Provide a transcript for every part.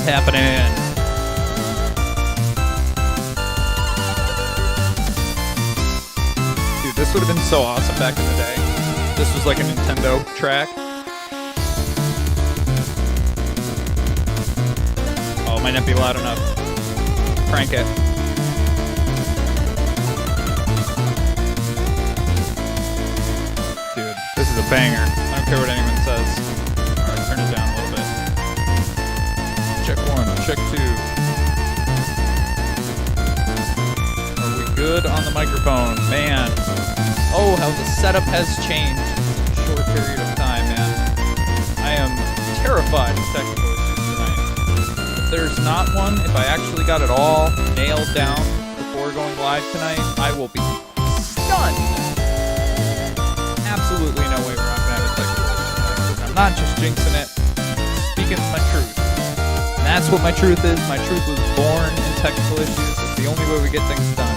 happening? Dude, this would have been so awesome back in the day. This was like a Nintendo track. Oh, it might not be loud enough. Crank it. Dude, this is a banger. I don't care what anyone says. Alright, turn it down a little bit. Check 1, check 2. Are we good on the microphone? Man. Oh, how the setup has changed in a short period of time, man. I am terrified of technical issues tonight. If there's not one, if I actually got it all nailed down before going live tonight, I will be stunned. Absolutely no way we're not going to have a technical issue tonight. I'm not just jinxing it. Speaking my truth. And that's what my truth is. My truth was born in technical issues. It's the only way we get things done.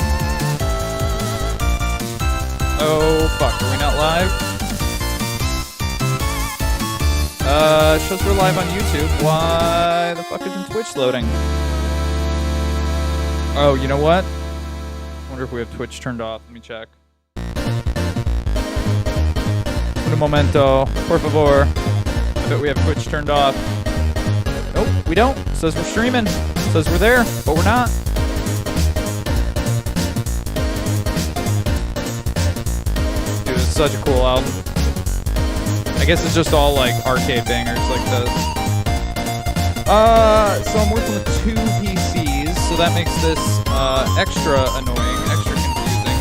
Oh, fuck. Are we not live? Shows we're live on YouTube. Why the fuck isn't Twitch loading? Oh, you know what? I wonder if we have Twitch turned off. Let me check. Un momento, por favor. I bet we have Twitch turned off. Nope, we don't. It says we're streaming. It says we're there, but we're not. Dude, it's such a cool album. I guess it's just all like arcade bangers like this. So I'm working with 2 PCs, so that makes this extra annoying, extra confusing.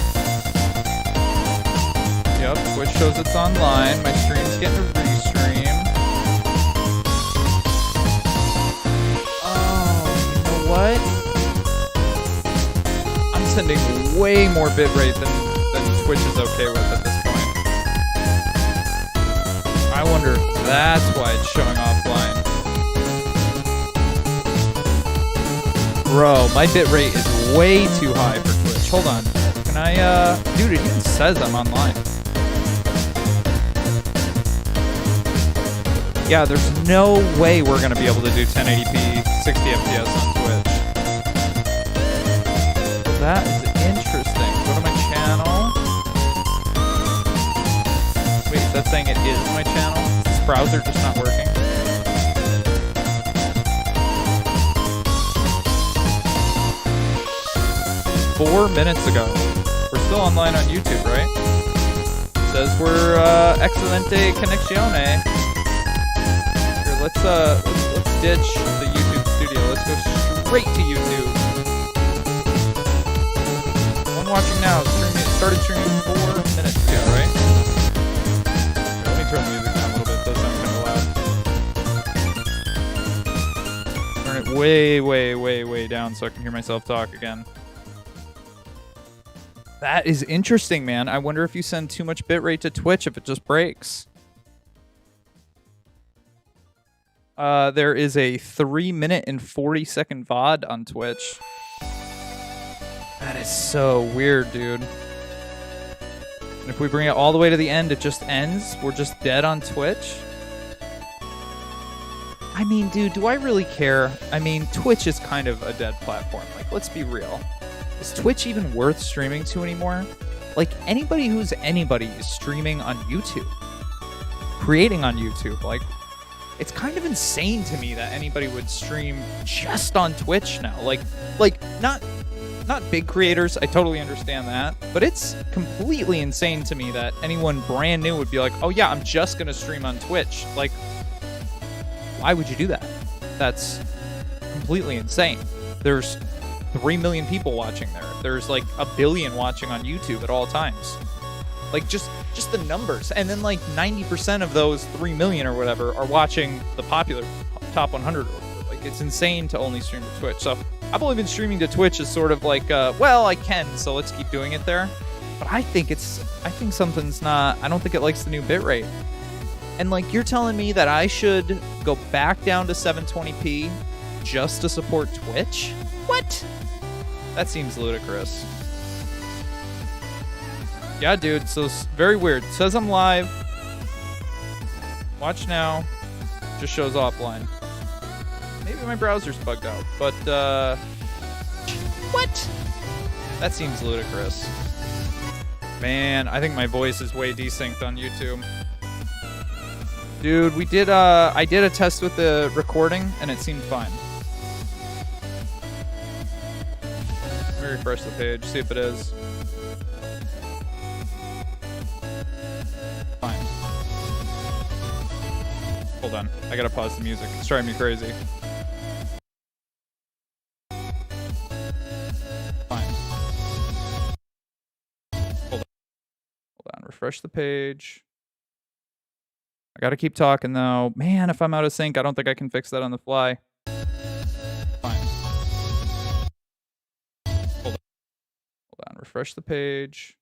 Yep, Twitch shows it's online. My stream's getting a restream. Oh, you know what? I'm sending way more bitrate than Twitch is okay with at this point. I wonder if that's why it's showing offline. Bro, my bitrate is way too high for Twitch. Hold on. Can I, dude, it even says I'm online. Yeah, there's no way we're going to be able to do 1080p, 60 FPS on Twitch. That is interesting. Go to my channel. Wait, is that saying it is my channel? Is this browser just not working? Four minutes ago. We're still online on YouTube, right? It says we're excelente conexione. Let's ditch the YouTube studio. Let's go straight to YouTube. One watching now. Started streaming 4 minutes ago, right? Here, let me turn the music down a little bit. It does sound kind of loud. Turn it way down so I can hear myself talk again. That is interesting, man. I wonder if you send too much bitrate to Twitch if it just breaks. There is a 3-minute and 40-second VOD on Twitch. That is so weird, dude. And if we bring it all the way to the end, it just ends? We're just dead on Twitch? I mean, dude, do I really care? I mean, Twitch is kind of a dead platform. Like, let's be real. Is Twitch even worth streaming to anymore? Like, anybody who's anybody is streaming on YouTube. Creating on YouTube. Like, it's kind of insane to me that anybody would stream just on Twitch now. Like not big creators. I totally understand that. But it's completely insane to me that anyone brand new would be like, oh yeah, I'm just going to stream on Twitch. Like, why would you do that? That's completely insane. There's 3 million people watching there. There's like 1 billion watching on YouTube at all times. Like, just the numbers. And then, like, 90% of those 3 million or whatever are watching the popular top 100 or whatever. Like, it's insane to only stream to Twitch. So, I believe in streaming to Twitch is sort of like, well, I can, so let's keep doing it there. But I think something's not, I don't think it likes the new bitrate. And, like, you're telling me that I should go back down to 720p just to support Twitch? What? That seems ludicrous. Yeah, dude, so it's very weird. It says I'm live. Watch now. Just shows offline. Maybe my browser's bugged out, but what? That seems ludicrous. Man, I think my voice is way desynced on YouTube. Dude, we did I did a test with the recording and it seemed fine. Let me refresh the page, see if it is. Fine. Hold on, I gotta pause the music. It's driving me crazy. Fine. Hold on, refresh the page. I gotta keep talking though. Man, if I'm out of sync, I don't think I can fix that on the fly. Fine. Hold on, refresh the page.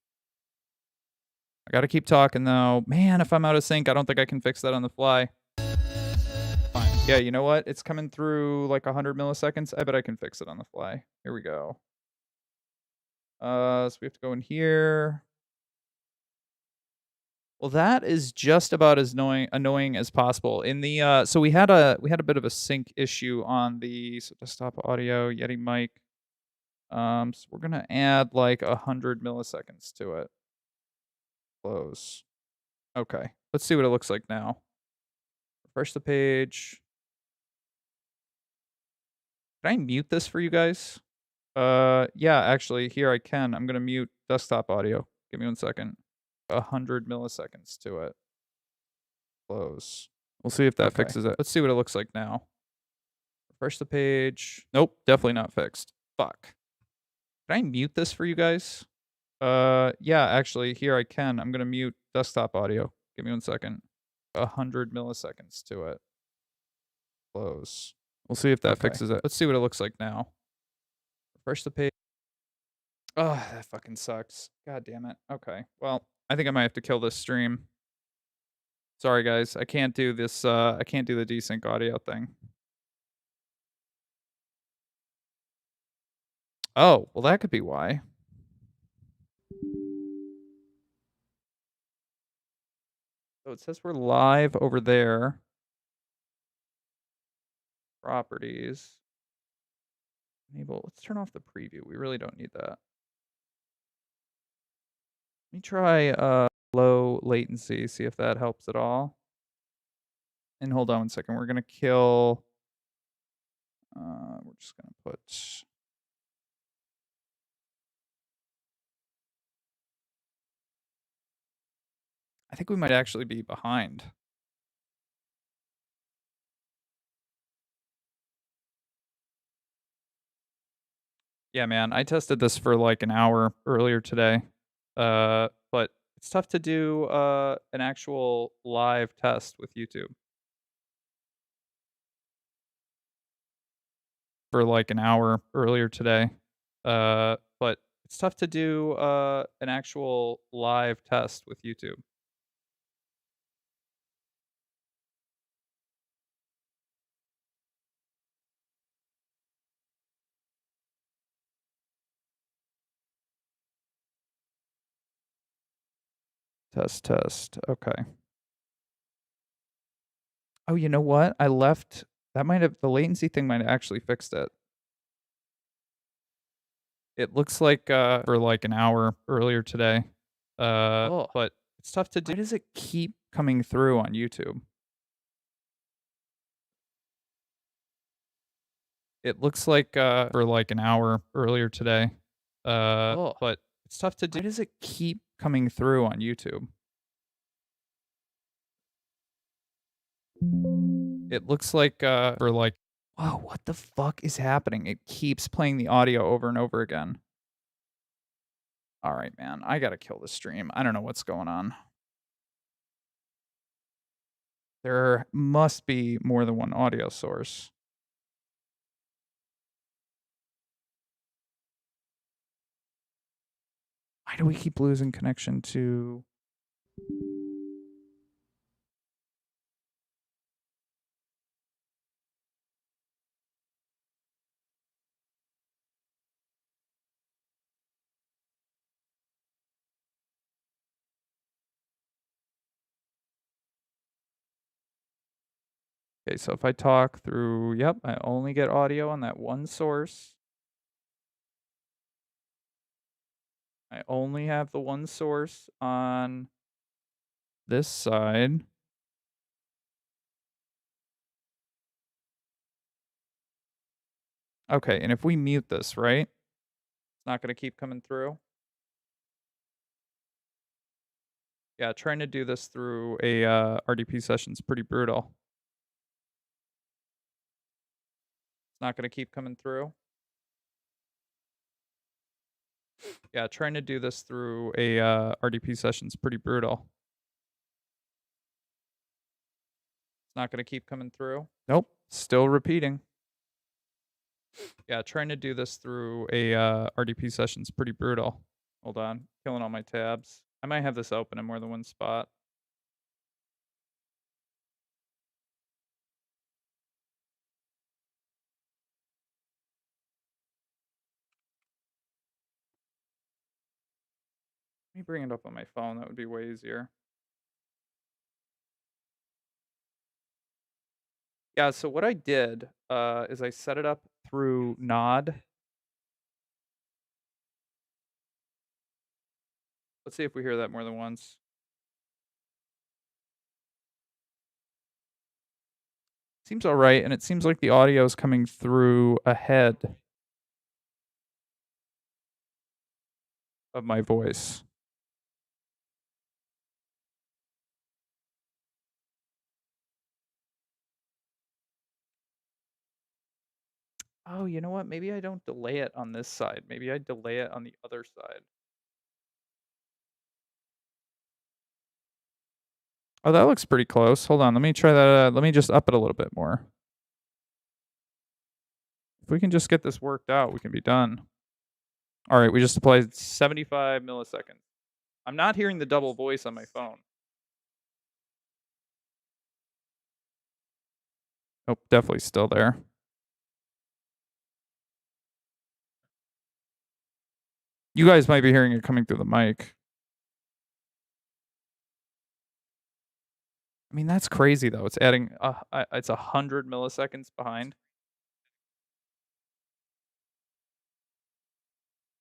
I gotta keep talking though. Man, if I'm out of sync, I don't think I can fix that on the fly. Fine. Yeah, you know what? It's coming through like 100 milliseconds. I bet I can fix it on the fly. Here we go. So we have to go in here. Well, that is just about as annoying as possible. In the so we had a bit of a sync issue on the desktop audio Yeti mic. So we're gonna add like 100 milliseconds to it. Close. Okay, let's see what it looks like now. Refresh the page. Can I mute this for you guys? Yeah, actually, here I can. I'm gonna mute desktop audio. Give me 1 second. 100 milliseconds to it. Close. We'll see if that fixes it. Let's see what it looks like now. Refresh the page. Nope, definitely not fixed. Fuck. Can I mute this for you guys? Yeah, actually, here I can. I'm gonna mute desktop audio. Give me 1 second. 100 milliseconds to it. Close. We'll see if that fixes it. Let's see what it looks like now. Refresh the page. Oh, that fucking sucks. God damn it. Okay. Well, I think I might have to kill this stream. Sorry guys, I can't do this I can't do the desync audio thing. Oh, well that could be why. So it says we're live over there. Properties. Enable. Let's turn off the preview. We really don't need that. Let me try low latency, see if that helps at all. And hold on 1 second. We're gonna kill we're just gonna put I think we might actually be behind. Yeah, man, I tested this for like an hour earlier today. But it's tough to do an actual live test with YouTube. For like an hour earlier today. But it's tough to do an actual live test with YouTube. Test. Okay. Oh, you know what? I left that might have the latency thing might have actually fixed it. It looks like for like an hour earlier today. But it's tough to do. Why does it keep coming through on YouTube? It looks like for like an hour earlier today. But it's tough to do. Why does it keep coming through on YouTube? It looks like for like whoa, what the fuck is happening? It keeps playing the audio over and over again. All right, man. I gotta kill the stream. I don't know what's going on. There must be more than one audio source. Why do we keep losing connection to Okay, so if I talk through, yep, I only get audio on that one source. I only have the one source on this side. Okay, and if we mute this, right? It's not gonna keep coming through. Yeah, trying to do this through a RDP session is pretty brutal. It's not gonna keep coming through. Yeah, trying to do this through a RDP session is pretty brutal. It's not gonna keep coming through. Nope, still repeating. Yeah, trying to do this through a RDP session is pretty brutal. Hold on, killing all my tabs. I might have this open in more than one spot. Let me bring it up on my phone. That would be way easier. Yeah, so what I did is I set it up through Nod. Let's see if we hear that more than once. Seems all right, and it seems like the audio is coming through ahead of my voice. Oh, you know what? Maybe I don't delay it on this side. Maybe I delay it on the other side. Oh, that looks pretty close. Hold on, let me try that. Let me just up it a little bit more. If we can just get this worked out, we can be done. All right, we just applied 75 milliseconds. I'm not hearing the double voice on my phone. Nope, definitely still there. You guys might be hearing it coming through the mic. I mean, that's crazy though. It's adding, it's 100 milliseconds behind.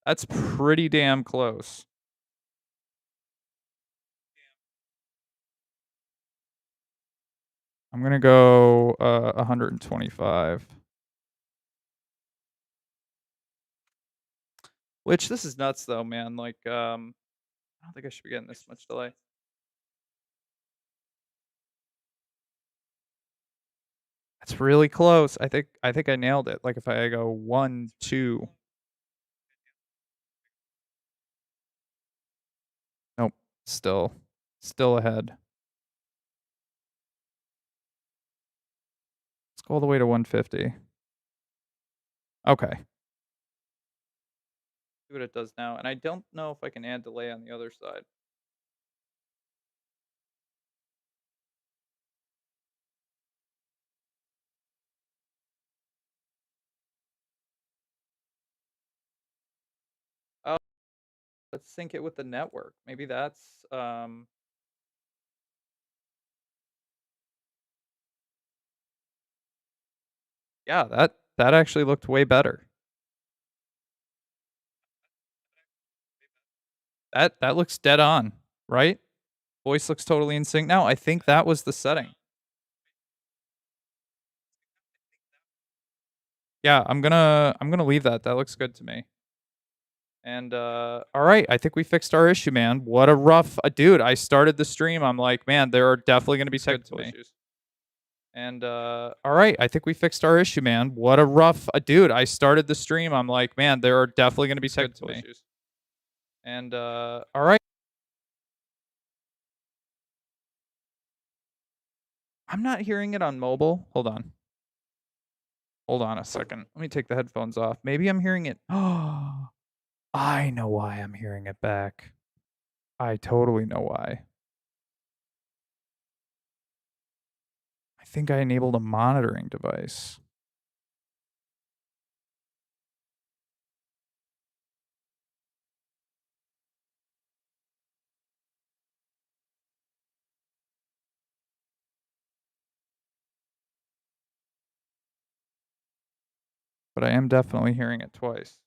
That's pretty damn close. I'm gonna go 125. Which this is nuts though, man. Like, I don't think I should be getting this much delay. That's really close. I think I nailed it. Like if I go 1, 2. Nope. Still ahead. Let's go all the way to 150. Okay. See what it does now. And I don't know if I can add delay on the other side. Oh, let's sync it with the network. Maybe that's yeah, that actually looked way better. That looks dead on, right? Voice looks totally in sync now. I think that was the setting. Yeah, I'm gonna leave that. That looks good to me. And all right, I think we fixed our issue, man. What a rough dude. I started the stream. I'm like, man, there are definitely gonna be technical issues. And all right, I think we fixed our issue, man. What a rough dude. I started the stream. I'm like, man, there are definitely gonna be technical issues. And all right. I'm not hearing it on mobile. Hold on. Hold on a second. Let me take the headphones off. Maybe I'm hearing it. Oh, I know why I'm hearing it back. I totally know why. I think I enabled a monitoring device. but I am definitely hearing it twice.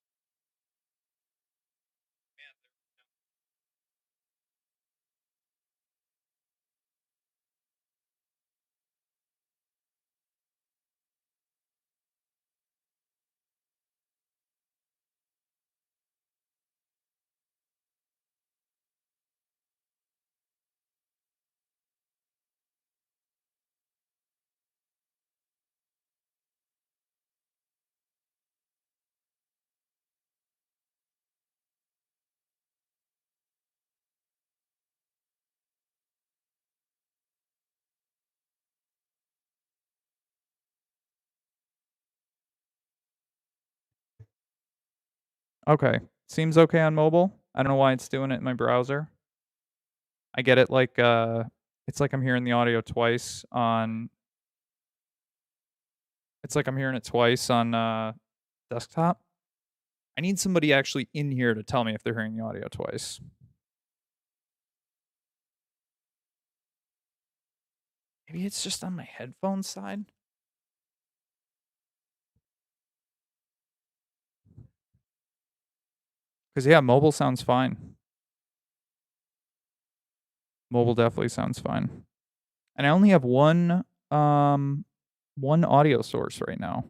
Okay. Seems okay on mobile. I don't know why it's doing it in my browser. I get it like, it's like I'm hearing the audio twice on it's like I'm hearing it twice on, desktop. I need somebody actually in here to tell me if they're hearing the audio twice. Maybe it's just on my headphone side? 'Cause, yeah, mobile sounds fine. Mobile definitely sounds fine. And I only have um, 1 audio source right now.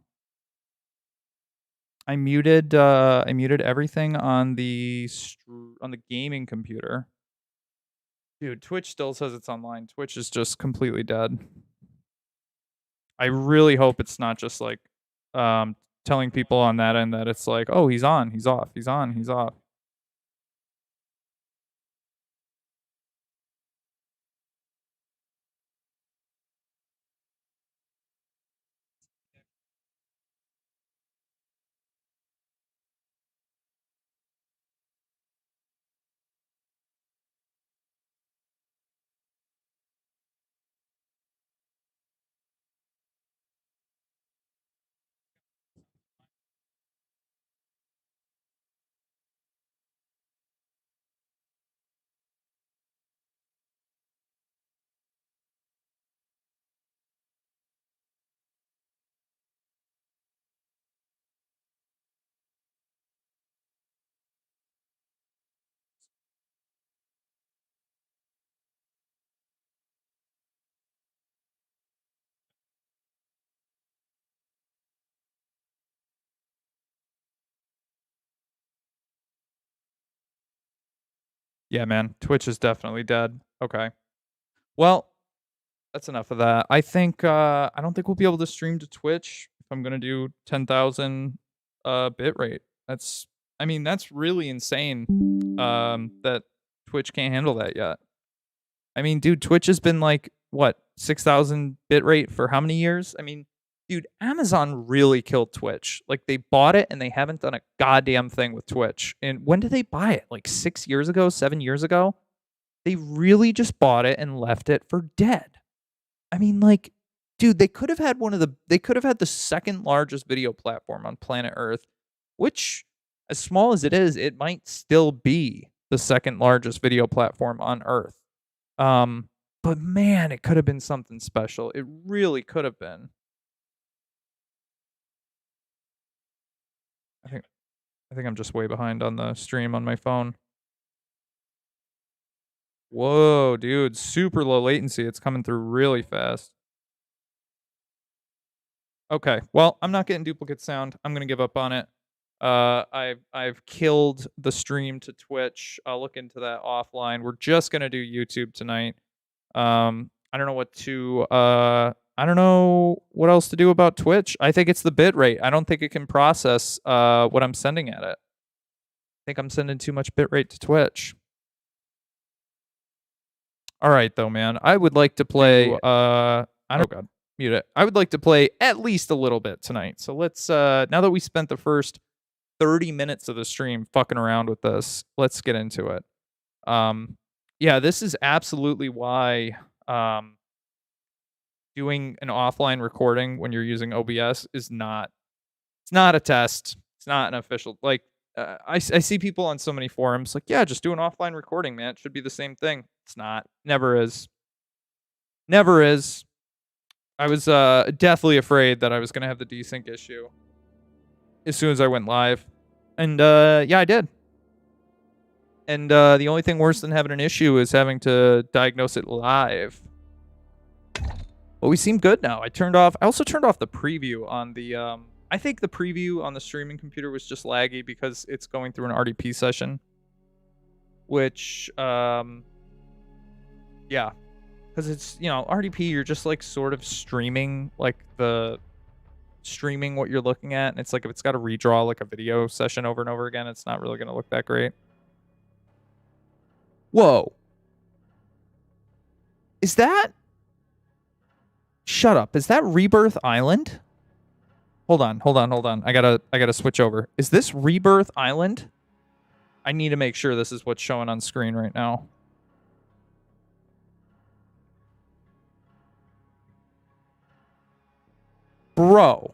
I muted everything on on the gaming computer. Dude, Twitch still says it's online. Twitch is just completely dead. I really hope it's not just, like, telling people on that end that it's like, "Oh, he's on, he's off, he's on, he's off." Yeah, man, Twitch is definitely dead. Okay. Well, that's enough of that. I don't think we'll be able to stream to Twitch if I'm gonna do 10,000, bit rate. I mean, that's really insane, that Twitch can't handle that yet. I mean, dude, Twitch has been like, what, 6,000 bit rate for how many years? I mean, dude, Amazon really killed Twitch. Like, they bought it and they haven't done a goddamn thing with Twitch. And when did they buy it? Like 6 years ago, 7 years ago? They really just bought it and left it for dead. I mean, like, dude, they could have had the second largest video platform on planet Earth, which, as small as it is, it might still be the second largest video platform on Earth. Um, but man, it could have been something special. It really could have been. I think I think I'm just way behind on the stream on my phone. Whoa, dude, super low latency. It's coming through really fast. Okay, well, I'm not getting duplicate sound. I'm gonna give up on it. I've killed the stream to Twitch. I'll look into that offline. We're just gonna do YouTube tonight. I don't know I don't know what else to do about Twitch. I think it's the bit rate. I don't think it can process what I'm sending at it. I think I'm sending too much bit rate to Twitch. All right, though, man. I would like to play. I don't. Oh God, mute it. I would like to play at least a little bit tonight. So let's. Now that we spent the first 30 minutes of the stream fucking around with this, let's get into it. Yeah, this is absolutely why doing an offline recording when you're using OBS is not. It's not a test. It's not an official like. I see people on so many forums like, yeah, just do an offline recording, man. It should be the same thing. It's not. Never is. Never is. I was deathly afraid that I was gonna have the desync issue. as soon as I went live. And yeah, I did. And the only thing worse than having an issue is having to diagnose it live. But we seem good now. I also turned off the preview on the I think the preview on the streaming computer was just laggy because it's going through an RDP session. Which yeah. Because it's, you know, RDP, you're just like sort of streaming what you're looking at. And it's like if it's got to redraw like a video session over and over again, it's not really going to look that great. Whoa. Is that? Shut up. Is that Rebirth Island? Hold on. I gotta switch over. Is this Rebirth Island? I need to make sure this is what's showing on screen right now. Bro,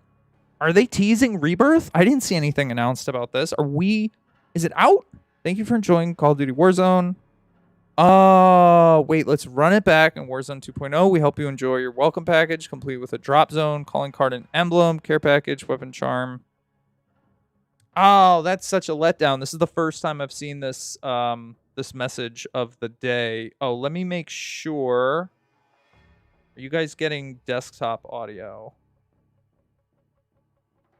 are they teasing Rebirth? I didn't see anything announced about this. Is it out? Thank you for enjoying Call of Duty Warzone. Oh, wait, let's run it back in Warzone 2.0. We hope you enjoy your welcome package, complete with a drop zone, calling card and emblem, care package, weapon charm. Oh, that's such a letdown. This is the first time I've seen this this message of the day. Oh, let me make sure. Are you guys getting desktop audio?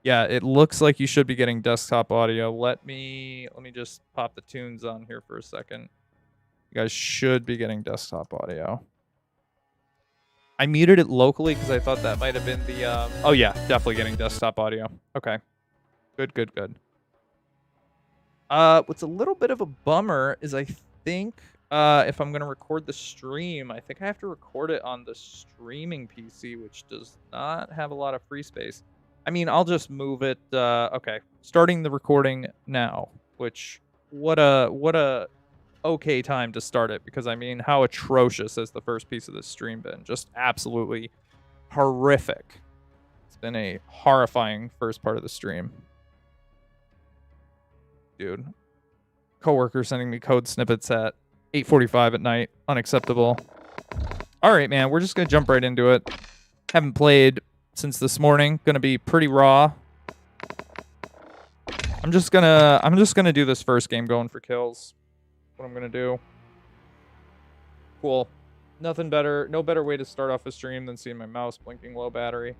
Yeah, it looks like you should be getting desktop audio. Let me just pop the tunes on here for a second. You guys should be getting desktop audio. I muted it locally because I thought that might have been the... Oh, yeah, definitely getting desktop audio. Okay. Good. What's a little bit of a bummer is I think if I'm going to record the stream, I think I have to record it on the streaming PC, which does not have a lot of free space. I mean, I'll just move it. Okay, starting the recording now, which what a okay time to start it, because I mean, how atrocious has the first piece of this stream been? Just absolutely horrific. It's been a horrifying first part of the stream. Dude, coworker sending me code snippets at 8:45 at night. Unacceptable. All right, man, we're just gonna jump right into it. Haven't played since this morning. Gonna be pretty raw. I'm just gonna do this first game going for kills. What I'm gonna do. Cool. No better way to start off a stream than seeing my mouse blinking low battery.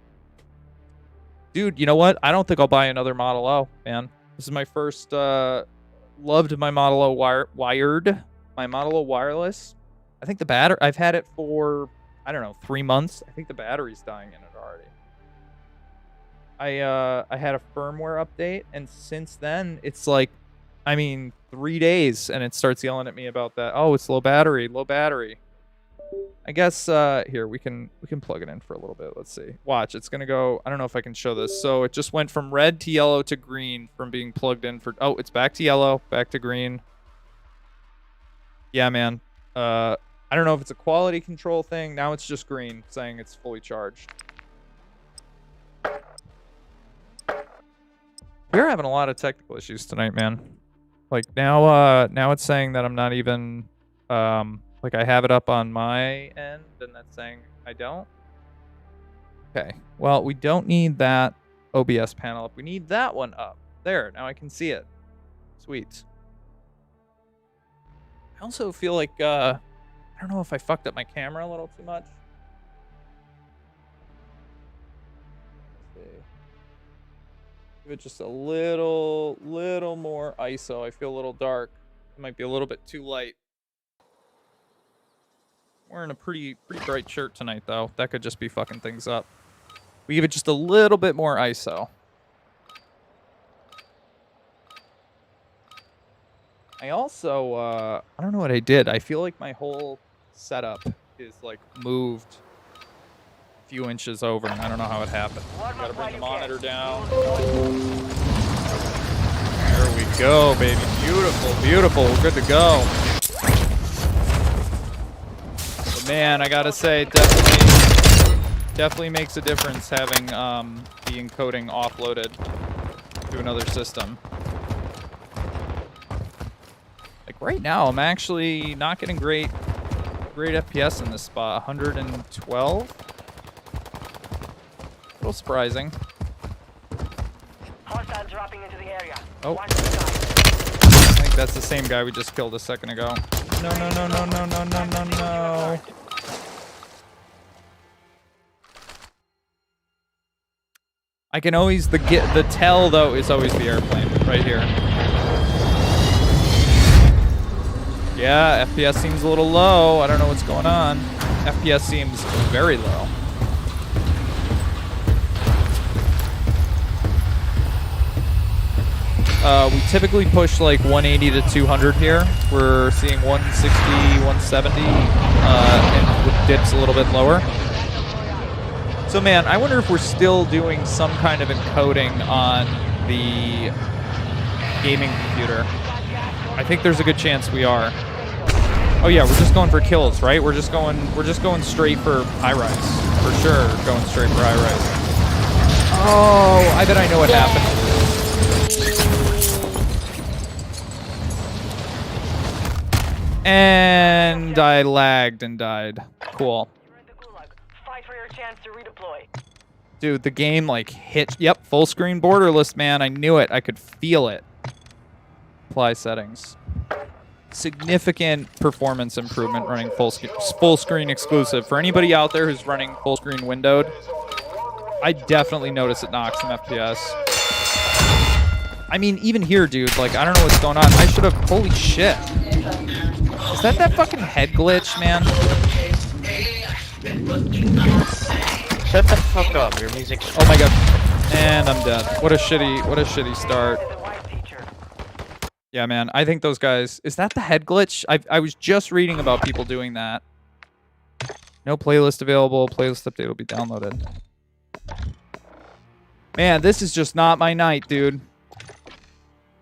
Dude, you know what? I don't think I'll buy another Model O, man. This is my first loved my Model O wired. My Model O wireless. I think the battery, I've had it for, I don't know, 3 months. I think the battery's dying in it already. I had a firmware update, and since then it's like, I mean, 3 days, and it starts yelling at me about that. Oh, it's low battery. I guess here we can plug it in for a little bit. Let's see. Watch, it's gonna go. I don't know if I can show this. So it just went from red to yellow to green from being plugged in for. Oh, it's back to yellow, back to green. Yeah, man. I don't know if it's a quality control thing. Now it's just green, saying it's fully charged. We're having a lot of technical issues tonight, man. Like now it's saying that I'm not even like I have it up on my end, and that's saying I don't. Okay, well, we don't need that OBS panel up. We need that one up. There, now I can see it. Sweet. I also feel like I don't know if I fucked up my camera a little too much. Let's see. Give it just a little more ISO. I feel a little dark. It might be a little bit too light. Wearing a pretty bright shirt tonight, though. That could just be fucking things up. We give it just a little bit more ISO. I also, I don't know what I did. I feel like my whole setup is, like, moved a few inches over, and I don't know how it happened. Gotta bring the monitor down. There we go, baby. Beautiful. We're good to go. But man, I gotta say, definitely makes a difference having the encoding offloaded to another system. Like right now, I'm actually not getting great FPS in this spot. 112. A little surprising. Oh. I think that's the same guy we just killed a second ago. No, no, no, no, no, no, no, no, no. I can always, the tell though is always the airplane right here. Yeah, FPS seems a little low. I don't know what's going on. FPS seems very low. We typically push like 180 to 200 here. We're seeing 160, 170, and with dips a little bit lower. So man, I wonder if we're still doing some kind of encoding on the gaming computer. I think there's a good chance we are. Oh yeah, we're just going for kills, right? We're just going straight for high rise. For sure, going straight for high rise. Oh, I bet I know what happened. And I lagged and died. Cool. Dude, the game like hit. Yep, full screen borderless, man. I knew it. I could feel it. Apply settings. Significant performance improvement running full screen exclusive. For anybody out there who's running full screen windowed, I definitely notice it knocks some FPS. I mean, even here, dude, like, I don't know what's going on. I should have, holy shit. Is that fucking head glitch, man? Shut the fuck up, your music. Oh my god. And I'm dead. What a shitty start. Yeah, man, I think those guys... Is that the head glitch? I was just reading about people doing that. No playlist available. Playlist update will be downloaded. Man, this is just not my night, dude.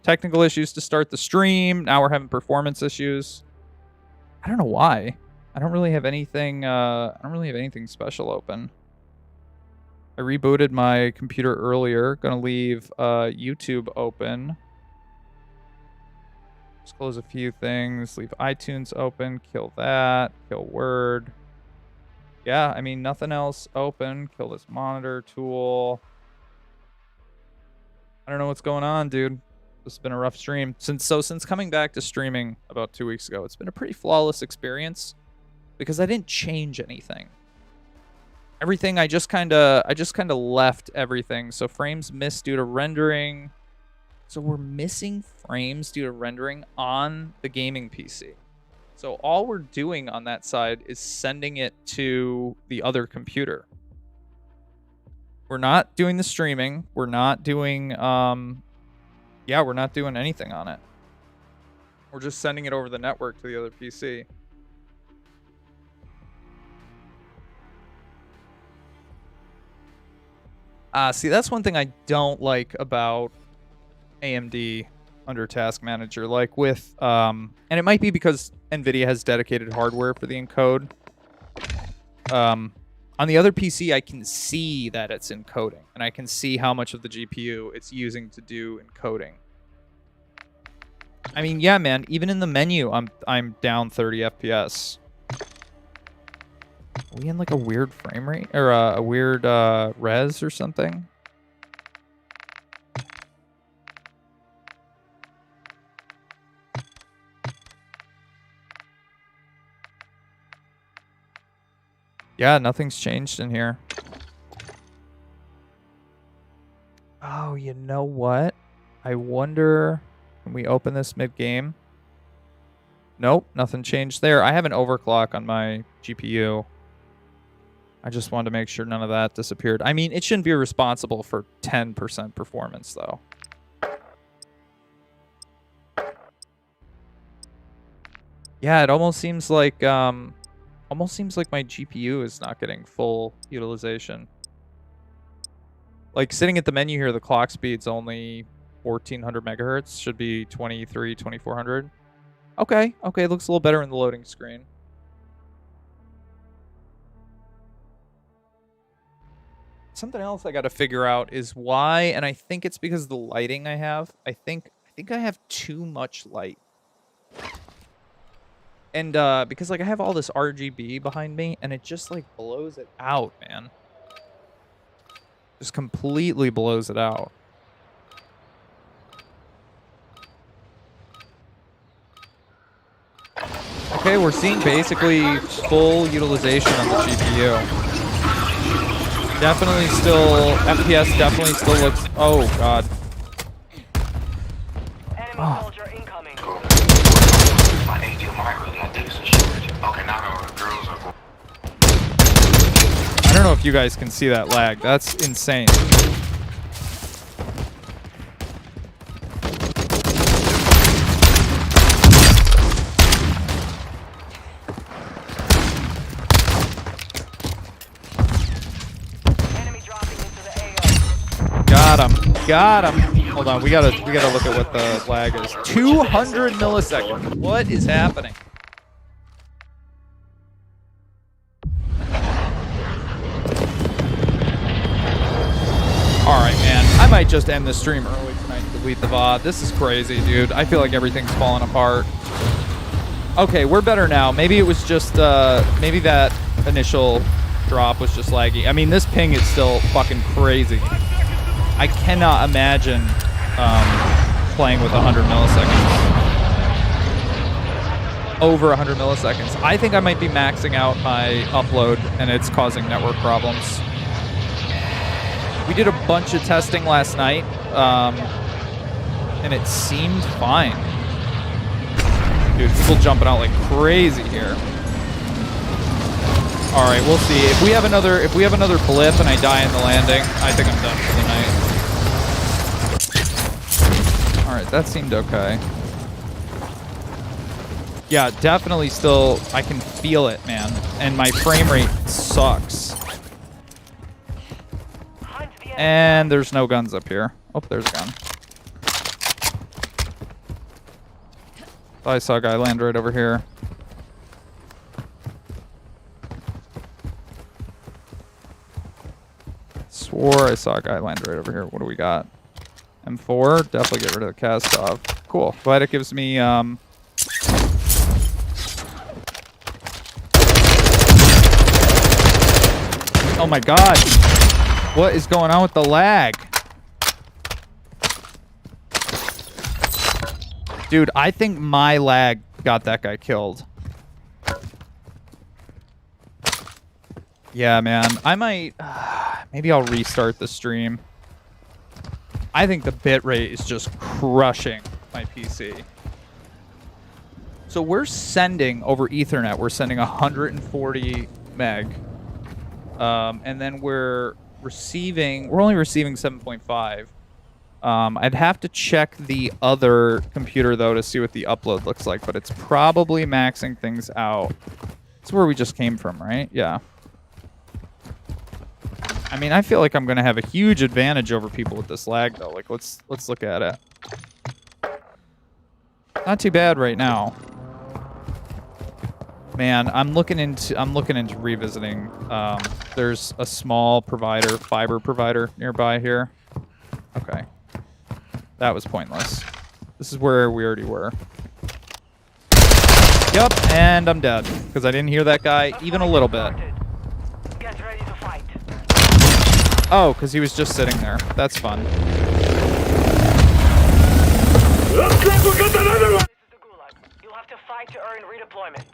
Technical issues to start the stream. Now we're having performance issues. I don't know why. I don't really have anything... I don't really have anything special open. I rebooted my computer earlier. Gonna leave YouTube open. Just close a few things. Leave iTunes open. Kill that. Kill Word. Yeah, I mean, nothing else open. Kill this monitor tool. I don't know what's going on, dude. This has been a rough stream. Since coming back to streaming about 2 weeks ago, it's been a pretty flawless experience because I didn't change anything. Everything, I just kind of left everything. So frames missed due to rendering. So we're missing frames due to rendering on the gaming PC. So all we're doing on that side is sending it to the other computer. We're not doing the streaming. We're not doing, yeah, we're not doing anything on it. We're just sending it over the network to the other PC. See, that's one thing I don't like about AMD under Task Manager. Like with, and it might be because NVIDIA has dedicated hardware for the encode. On the other PC, I can see that it's encoding, and I can see how much of the GPU it's using to do encoding. I mean, yeah, man, even in the menu, I'm down 30 FPS. Are we in like a weird frame rate or a weird res or something? Yeah, nothing's changed in here. Oh, you know what? I wonder, can we open this mid-game? Nope, nothing changed there. I have an overclock on my GPU. I just wanted to make sure none of that disappeared. I mean, it shouldn't be responsible for 10% performance, though. Yeah, it almost seems like my GPU is not getting full utilization. Like sitting at the menu here, the clock speed's only 1400 megahertz. Should be 2400. Okay, okay, it looks a little better in the loading screen. Something else I got to figure out is why, and I think it's because of the lighting I have. I think I have too much light. And because like I have all this RGB behind me, and it just like blows it out, man. Just completely blows it out. Okay, we're seeing basically full utilization on the GPU. Definitely still, FPS definitely still looks, oh god. Oh. I don't know if you guys can see that lag. That's insane. Got him. Got him. Hold on, we gotta look at what the lag is. 200 milliseconds. What is happening? Alright, man. I might just end the stream early tonight and delete the VOD. This is crazy, dude. I feel like everything's falling apart. Okay, we're better now. Maybe it was just, maybe that initial drop was just laggy. I mean, this ping is still fucking crazy. I cannot imagine playing with 100 milliseconds. Over 100 milliseconds. I think I might be maxing out my upload, and it's causing network problems. We did a bunch of testing last night, and it seemed fine. Dude, people jumping out like crazy here. All right, we'll see. If we have another blip and I die in the landing, I think I'm done for the night. All right, that seemed okay. Yeah, definitely still, I can feel it, man. And my frame rate sucks. And there's no guns up here. Oh, there's a gun. Thought I saw a guy land right over here. Swore I saw a guy land right over here. What do we got? M4. Definitely get rid of the cast-off. Cool. Glad it gives me, Oh my god. What is going on with the lag? Dude, I think my lag got that guy killed. Yeah, man. I might... maybe I'll restart the stream. I think the bitrate is just crushing my PC. So we're sending over Ethernet. We're sending 140 meg. And then we're only receiving 7.5. I'd have to check the other computer, though, to see what the upload looks like, but it's probably maxing things out. It's where we just came from, right? Yeah. I mean, I feel like I'm going to have a huge advantage over people with this lag, though. Like, let's look at it. Not too bad right now. Man, I'm looking into revisiting. There's a small fiber provider nearby here. Okay. That was pointless. This is where we already were. Yup, and I'm dead. Because I didn't hear that guy even a little bit. Get ready to fight. Oh, because he was just sitting there. That's fun. This is the Gulag. You'll have to fight to earn redeployment.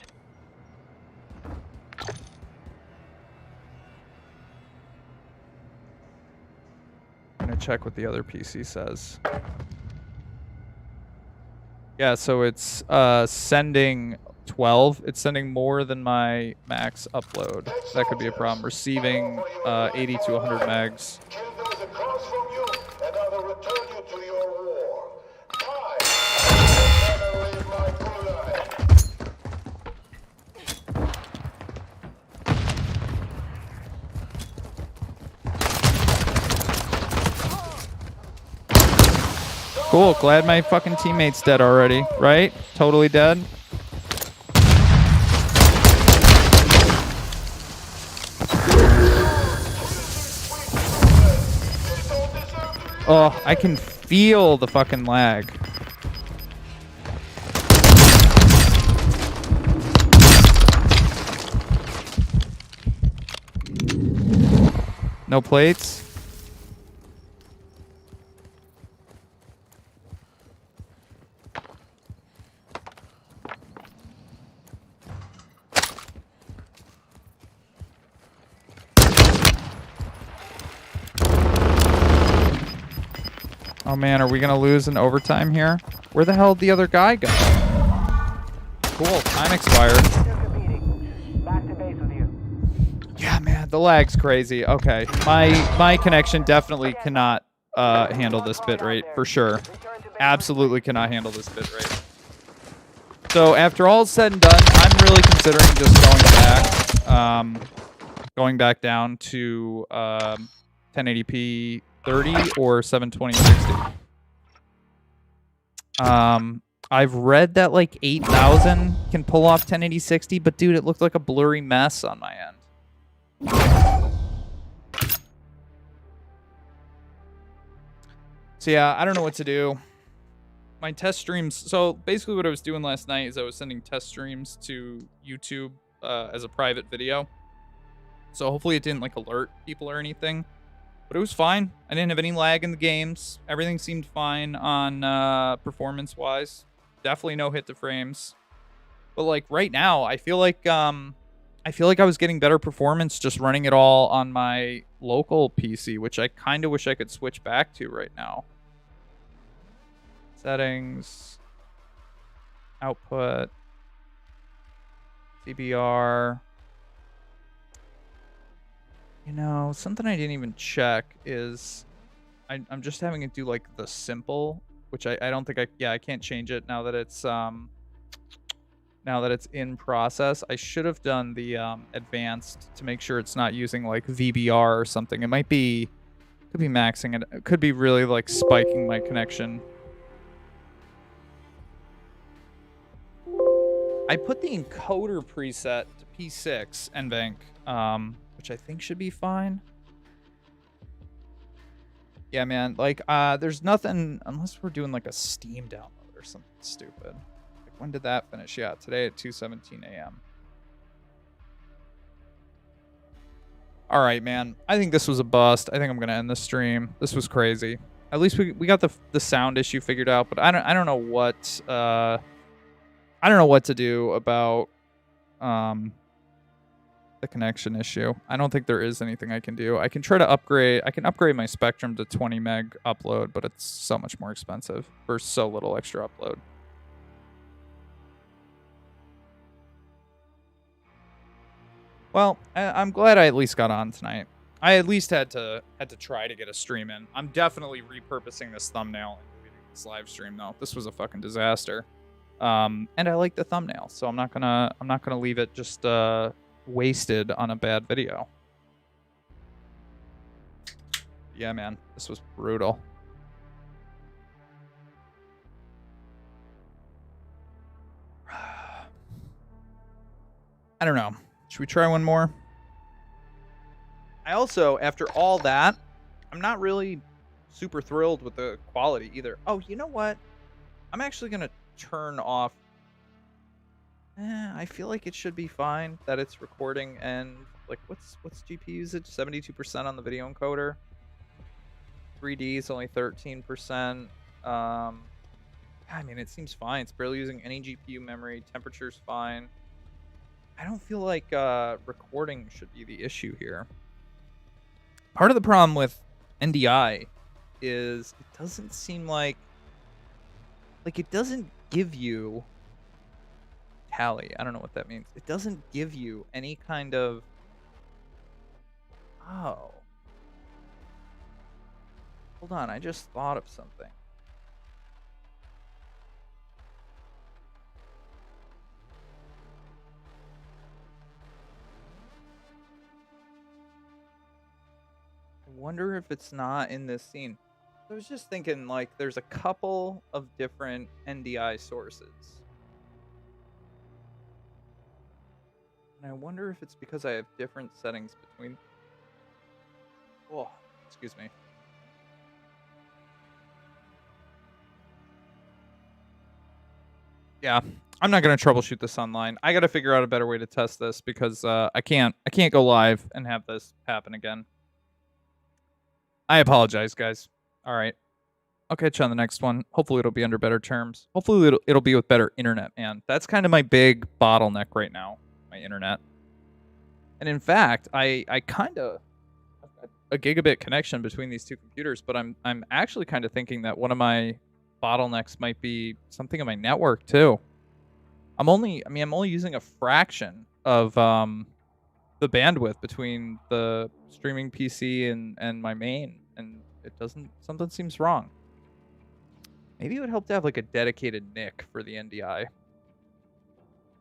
I'm going to check what the other PC says. Yeah, so it's sending 12. It's sending more than my max upload. That could be a problem. Receiving 80 to 100 megs. Cool, glad my fucking teammate's dead already, right? Totally dead. Oh, I can feel the fucking lag. No plates? Oh man, are we gonna lose in overtime here? Where the hell did the other guy go? Cool, time expired. Still competing. Back to base with you. Yeah, man, the lag's crazy. Okay, my connection definitely cannot handle this bitrate for sure. Return to base. Absolutely cannot handle this bitrate. So after all is said and done, I'm really considering just going back down to 1080p 30 or 720 60. I've read that like 8,000 can pull off 1080 60, but dude, it looked like a blurry mess on my end. So yeah, I don't know what to do. My test streams. So basically what I was doing last night is I was sending test streams to YouTube as a private video. So hopefully it didn't like alert people or anything. But it was fine. I didn't have any lag in the games. Everything seemed fine on performance-wise. Definitely no hit to frames. But like right now, I feel like I was getting better performance just running it all on my local PC, which I kind of wish I could switch back to right now. Settings, output, CBR. You know, something I didn't even check is I'm just having it do like the simple, which I don't think I can't change it now that it's in process. I should have done the advanced to make sure it's not using like VBR or something. It could be maxing it. It could be really like spiking my connection. I put the encoder preset to P6 NVENC, which I think should be fine. Yeah, man, like, there's nothing, unless we're doing like a Steam download or something stupid. Like, when did that finish? Yeah, today at 2:17 a.m. All right, man. I think this was a bust. I think I'm gonna end the stream. This was crazy. At least we got the sound issue figured out, but I don't know what to do about the connection issue. I don't think there is anything I can do. I can try to upgrade. I can upgrade my Spectrum to 20 meg upload, but it's so much more expensive for so little extra upload. Well, I'm glad I at least got on tonight. I at least had to try to get a stream in. I'm definitely repurposing this thumbnail and this live stream though. This was a fucking disaster. And I like the thumbnail, so I'm not gonna leave it just wasted on a bad video. Yeah, man, this was brutal. I don't know. Should we try one more? I also, after all that, I'm not really super thrilled with the quality either. Oh, you know what? I'm actually gonna turn off. I feel like it should be fine that it's recording and like what's GPU usage? 72% on the video encoder. 3D is only 13%. I mean, it seems fine. It's barely using any GPU memory. Temperature's fine. I don't feel like recording should be the issue here. Part of the problem with NDI is it doesn't seem like it doesn't give you tally. I don't know what that means. It doesn't give you any kind of... Oh. Hold on, I just thought of something. I wonder if it's not in this scene. I was just thinking, like, there's a couple of different NDI sources. And I wonder if it's because I have different settings between... Oh, excuse me. Yeah, I'm not going to troubleshoot this online. I got to figure out a better way to test this because I can't go live and have this happen again. I apologize, guys. All right. I'll catch you on the next one. Hopefully it'll be under better terms. Hopefully it'll be with better internet, man. That's kind of my big bottleneck right now, my internet. And in fact, I kind of... a gigabit connection between these two computers, but I'm actually kind of thinking that one of my bottlenecks might be something in my network too. I'm only using a fraction of the bandwidth between the streaming PC and my main, and something seems wrong. Maybe it would help to have like a dedicated NIC for the NDI.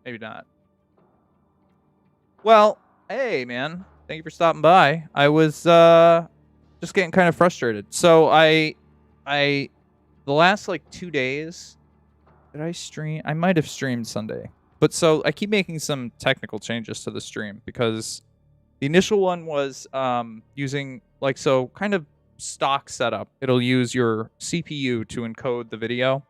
Maybe not. Well, hey man, thank you for stopping by. I was just getting kind of frustrated. So the last like 2 days, did I stream? I might have streamed Sunday. But so I keep making some technical changes to the stream because the initial one was using like, so kind of stock setup. It'll use your CPU to encode the video.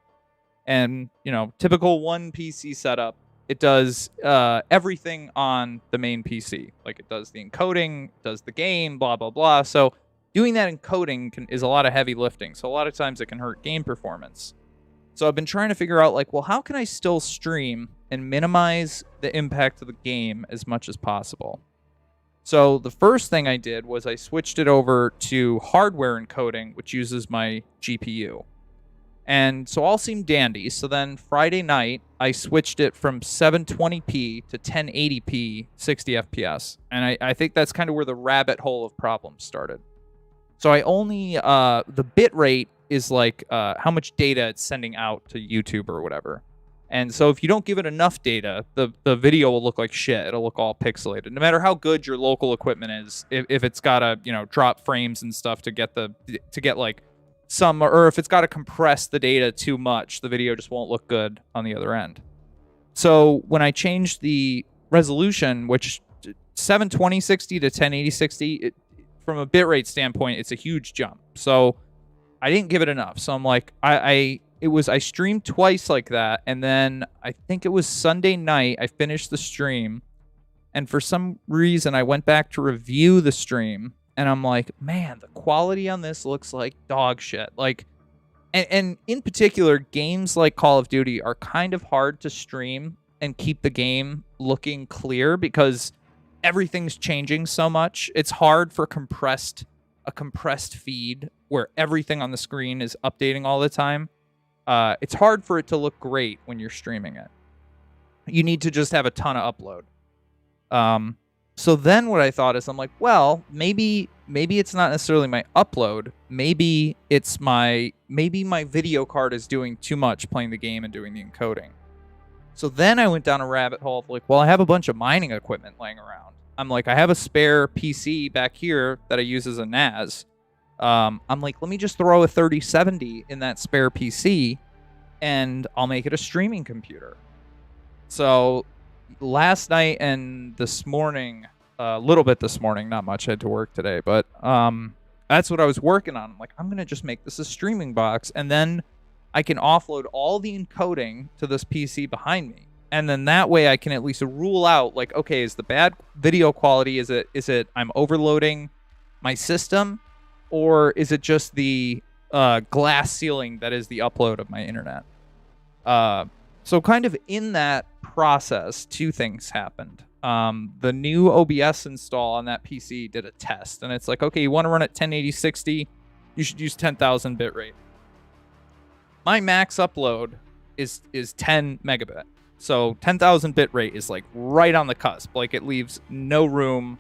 And, you know, typical one PC setup, it does everything on the main PC. Like it does the encoding, does the game, blah, blah, blah. So doing that encoding is a lot of heavy lifting. So a lot of times it can hurt game performance. So I've been trying to figure out like, well, how can I still stream and minimize the impact of the game as much as possible? So the first thing I did was I switched it over to hardware encoding, which uses my GPU. And so all seemed dandy. So then Friday night, I switched it from 720p to 1080p 60 FPS. And I think that's kind of where the rabbit hole of problems started. So I only, the bit rate is like how much data it's sending out to YouTube or whatever. And so if you don't give it enough data, the video will look like shit. It'll look all pixelated. No matter how good your local equipment is, if it's got to, you know, drop frames and stuff to get like some, or if it's got to compress the data too much, the video just won't look good on the other end. So when I changed the resolution, which 720 60 to 1080 60, from a bitrate standpoint, it's a huge jump. So I didn't give it enough. So I'm like, I streamed twice like that, and then I think it was Sunday night, I finished the stream, and for some reason I went back to review the stream, and I'm like, man, the quality on this looks like dog shit. Like, and in particular, games like Call of Duty are kind of hard to stream and keep the game looking clear because everything's changing so much. It's hard for a compressed feed where everything on the screen is updating all the time. It's hard for it to look great when you're streaming it. You need to just have a ton of upload. So then what I thought is, I'm like, well, maybe it's not necessarily my upload. Maybe my video card is doing too much playing the game and doing the encoding. So then I went down a rabbit hole of like, well, I have a bunch of mining equipment laying around. I'm like, I have a spare PC back here that I use as a NAS. I'm like, let me just throw a 3070 in that spare PC and I'll make it a streaming computer. So last night and this morning, a little bit this morning, not much, I had to work today, but that's what I was working on. I'm like, I'm going to just make this a streaming box, and then I can offload all the encoding to this PC behind me. And then that way I can at least rule out, like, okay, is the bad video quality, is it I'm overloading my system, or is it just the glass ceiling that is the upload of my internet? So kind of in that process, two things happened. The new OBS install on that PC did a test, and it's like, okay, you want to run at 1080 60, you should use 10,000 bitrate. My max upload is 10 megabit. So 10,000 bitrate is like right on the cusp. Like it leaves no room.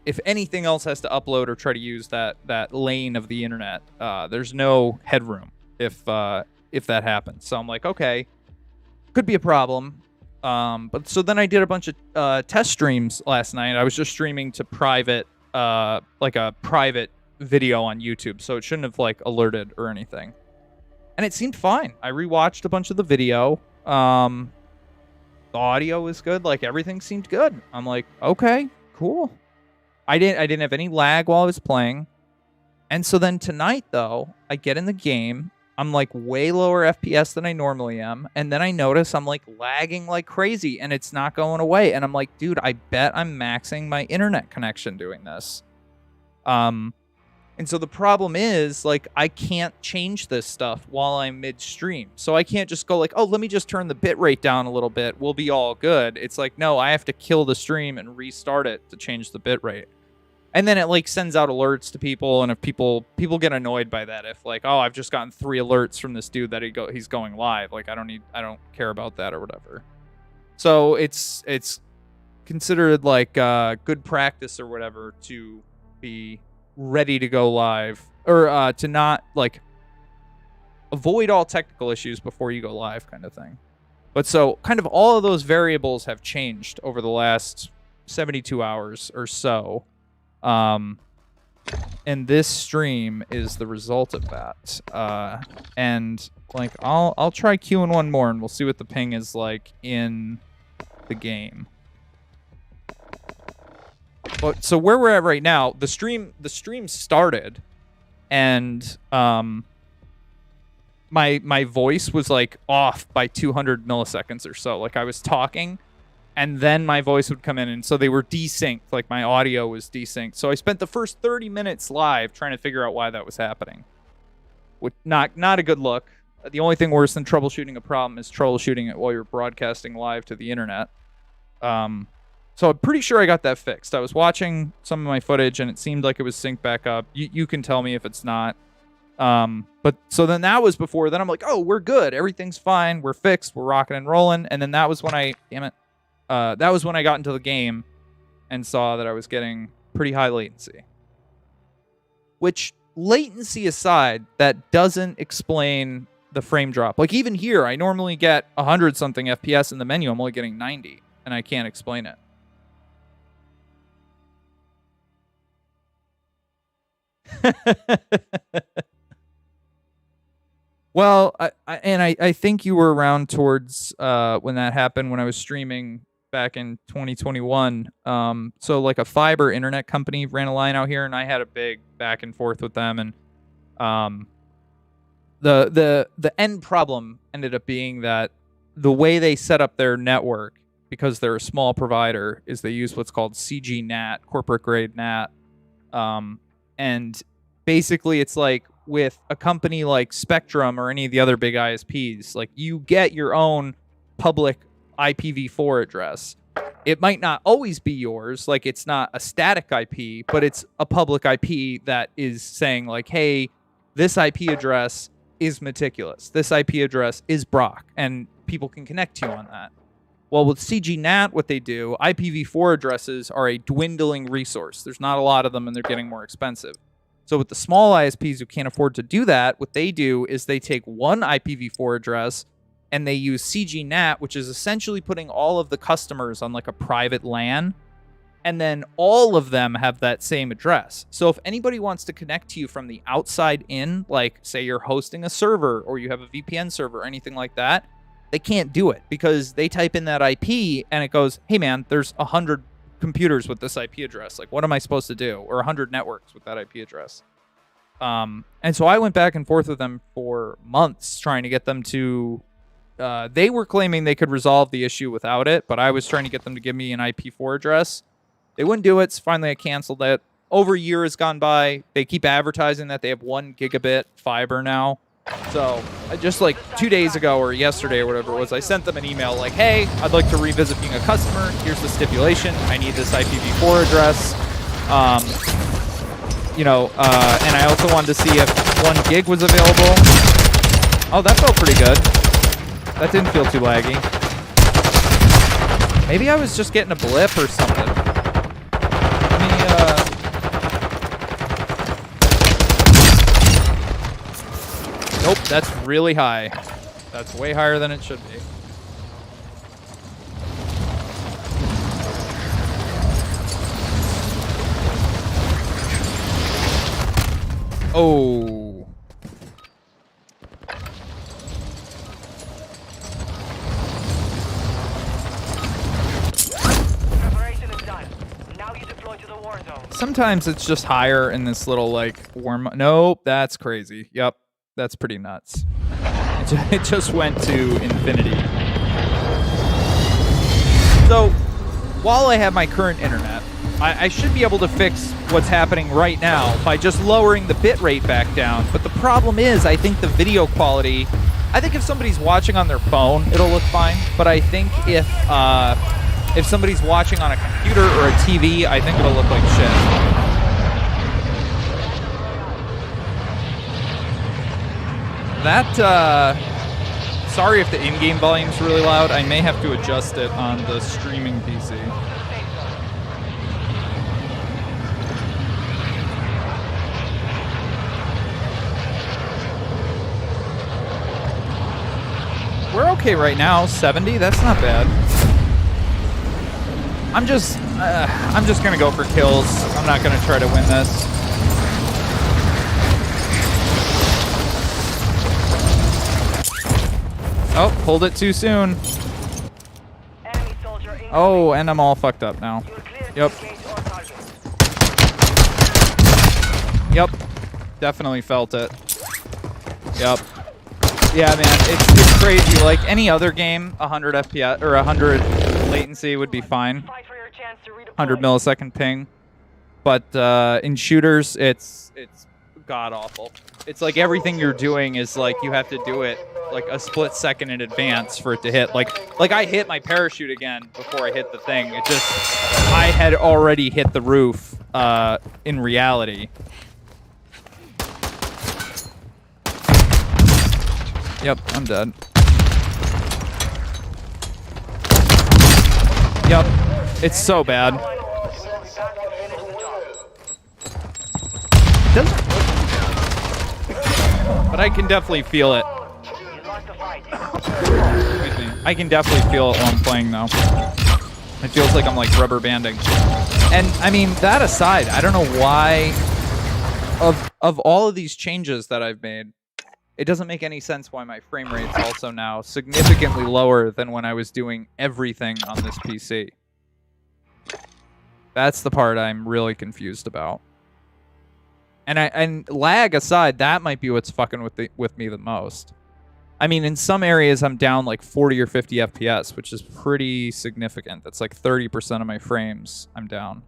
If anything else has to upload or try to use that lane of the internet, there's no headroom if that happens. So I'm like, okay, could be a problem. But so then I did a bunch of test streams last night. I was just streaming to private, like a private video on YouTube, so it shouldn't have like alerted or anything. And it seemed fine. I rewatched a bunch of the video. The audio was good. Like everything seemed good. I'm like, okay, cool. I didn't have any lag while I was playing. And so then tonight though, I get in the game. I'm like way lower FPS than I normally am. And then I notice I'm like lagging like crazy and it's not going away. And I'm like, dude, I bet I'm maxing my internet connection doing this. And so the problem is, like, I can't change this stuff while I'm midstream. So I can't just go like, oh, let me just turn the bitrate down a little bit. We'll be all good. It's like, no, I have to kill the stream and restart it to change the bitrate. And then it like sends out alerts to people, and if people get annoyed by that, if like, oh, I've just gotten 3 alerts from this dude that he's going live, like I don't care about that or whatever. So it's considered like good practice or whatever to be ready to go live, or to not like avoid all technical issues before you go live, kind of thing. But so kind of all of those variables have changed over the last 72 hours or so. And this stream is the result of that. And like I'll try queuing one more, and we'll see what the ping is like in the game. But so where we're at right now, the stream started, and my voice was like off by 200 milliseconds or so. Like I was talking, and then my voice would come in, and so they were desynced. Like my audio was desynced. So I spent the first 30 minutes live trying to figure out why that was happening. Which not a good look. The only thing worse than troubleshooting a problem is troubleshooting it while you're broadcasting live to the internet. So I'm pretty sure I got that fixed. I was watching some of my footage, and it seemed like it was synced back up. You can tell me if it's not. But so then that was before. Then I'm like, oh, we're good. Everything's fine. We're fixed. We're rocking and rolling. And then that was when that was when I got into the game and saw that I was getting pretty high latency. Which, latency aside, that doesn't explain the frame drop. Like even here, I normally get 100-something FPS in the menu. I'm only getting 90, and I can't explain it. Well, I think you were around towards when that happened, when I was streaming back in 2021. So like a fiber internet company ran a line out here, and I had a big back and forth with them, and the end problem ended up being that the way they set up their network, because they're a small provider, is they use what's called CG NAT, corporate grade NAT. And basically it's like with a company like Spectrum or any of the other big ISPs, like you get your own public IPv4 address. It might not always be yours, like it's not a static IP, but it's a public IP that is saying like, hey, this IP address is meticulous. This IP address is Brock, and people can connect to you on that. Well, with CGNAT, what they do, IPv4 addresses are a dwindling resource. There's not a lot of them, and they're getting more expensive. So with the small ISPs who can't afford to do that, what they do is they take one IPv4 address and they use CGNAT, which is essentially putting all of the customers on like a private LAN, and then all of them have that same address. So if anybody wants to connect to you from the outside in, like say you're hosting a server or you have a VPN server or anything like that, they can't do it because they type in that IP and it goes, hey man, there's 100 computers with this IP address. Like, what am I supposed to do? Or 100 networks with that IP address. And so I went back and forth with them for months trying to get them to... they were claiming they could resolve the issue without it, but I was trying to get them to give me an IP4 address. They wouldn't do it, so finally I canceled it. Over a year has gone by. They keep advertising that they have 1 gigabit fiber now. So just like 2 days ago or yesterday or whatever it was, I sent them an email like, hey, I'd like to revisit being a customer. Here's the stipulation. I need this IPv4 address. And I also wanted to see if 1 gig was available. Oh, that felt pretty good. That didn't feel too laggy. Maybe I was just getting a blip or something. Let me, Nope, that's really high. That's way higher than it should be. Oh. Preparation is done. Now you deploy to the Warzone. Sometimes it's just higher in this little, like, warm... Nope, that's crazy. Yep, that's pretty nuts. It just went to infinity. So, while I have my current internet, I should be able to fix what's happening right now by just lowering the bitrate back down. But the problem is, I think the video quality... I think if somebody's watching on their phone, it'll look fine. But I think if somebody's watching on a computer or a TV, I think it'll look like shit. That, sorry if the in-game volume's really loud. I may have to adjust it on the streaming PC. We're okay right now, 70. That's not bad. I'm just gonna go for kills. I'm not gonna try to win this. Oh, pulled it too soon. Enemy soldier incoming. Oh, and I'm all fucked up now. You're clear to Yep. engage all targets. Yep. Definitely felt it. Yep. Yeah, man, it's crazy. Like any other game, 100 FPS or 100 latency would be fine. Fight for your chance to redeploy. 100 millisecond ping. But in shooters, it's god awful. It's like everything you're doing is like you have to do it like a split second in advance for it to hit. Like I hit my parachute again before I hit the thing. It just I had already hit the roof in reality. Yep, I'm dead. Yep, it's so bad. But I can definitely feel it. Excuse me. I can definitely feel it while I'm playing, though. It feels like I'm like rubber banding. And I mean, that aside, I don't know why. Of all of these changes that I've made, it doesn't make any sense why my frame rate's also now significantly lower than when I was doing everything on this PC. That's the part I'm really confused about. And lag aside, that might be what's fucking with me the most. I mean, in some areas I'm down like 40 or 50 FPS, which is pretty significant. That's like 30% of my frames I'm down.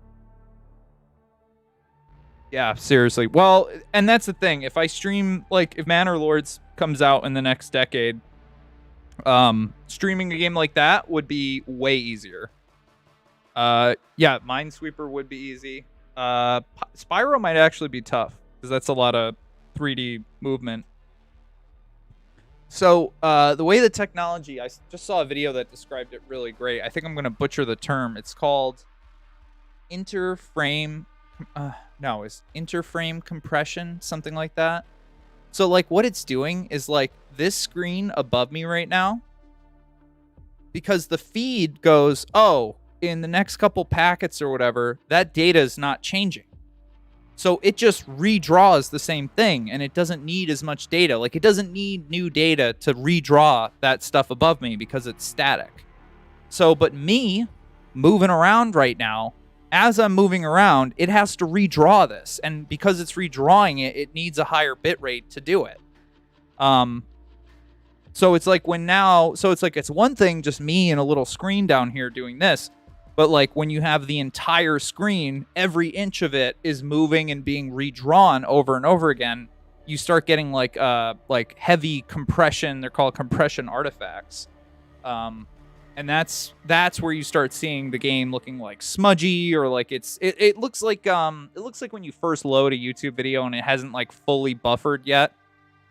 Yeah, seriously. Well, and that's the thing. If I stream, like, if Manor Lords comes out in the next decade, streaming a game like that would be way easier. Yeah, Minesweeper would be easy. Spyro might actually be tough, because that's a lot of 3D movement. So, the way the technology, I just saw a video that described it really great. I think I'm going to butcher the term. It's called interframe... it's interframe compression, something like that. So like what it's doing is like this screen above me right now, because the feed goes, oh, in the next couple packets or whatever, that data is not changing. So it just redraws the same thing and it doesn't need as much data. Like it doesn't need new data to redraw that stuff above me because it's static. So, but me moving around right now, as I'm moving around, it has to redraw this. And because it's redrawing it, it needs a higher bit rate to do it. So it's like it's one thing, just me and a little screen down here doing this. But like when you have the entire screen, every inch of it is moving and being redrawn over and over again, you start getting like heavy compression. They're called compression artifacts. And that's where you start seeing the game looking like smudgy, or like it looks like when you first load a YouTube video and it hasn't like fully buffered yet,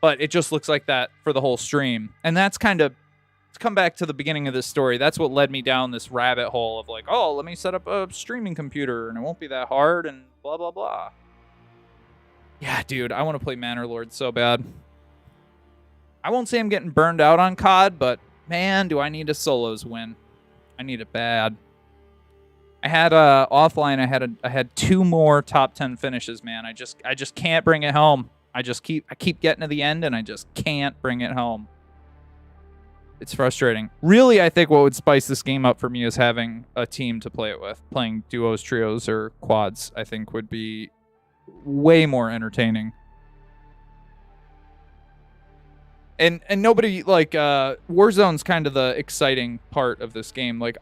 but it just looks like that for the whole stream. And that's kind of, to come back to the beginning of this story, that's what led me down this rabbit hole of like, oh, let me set up a streaming computer and it won't be that hard and blah blah blah. Yeah, dude, I want to play Manor Lord so bad. I won't say I'm getting burned out on COD, but man, do I need a solos win. I need it bad. I had offline, I had 2 more top 10 finishes, man. I just can't bring it home. I keep getting to the end and I just can't bring it home. It's frustrating. Really, I think what would spice this game up for me is having a team to play it with. Playing duos, trios, or quads, I think would be way more entertaining. And nobody, like, Warzone's kind of the exciting part of this game. Like,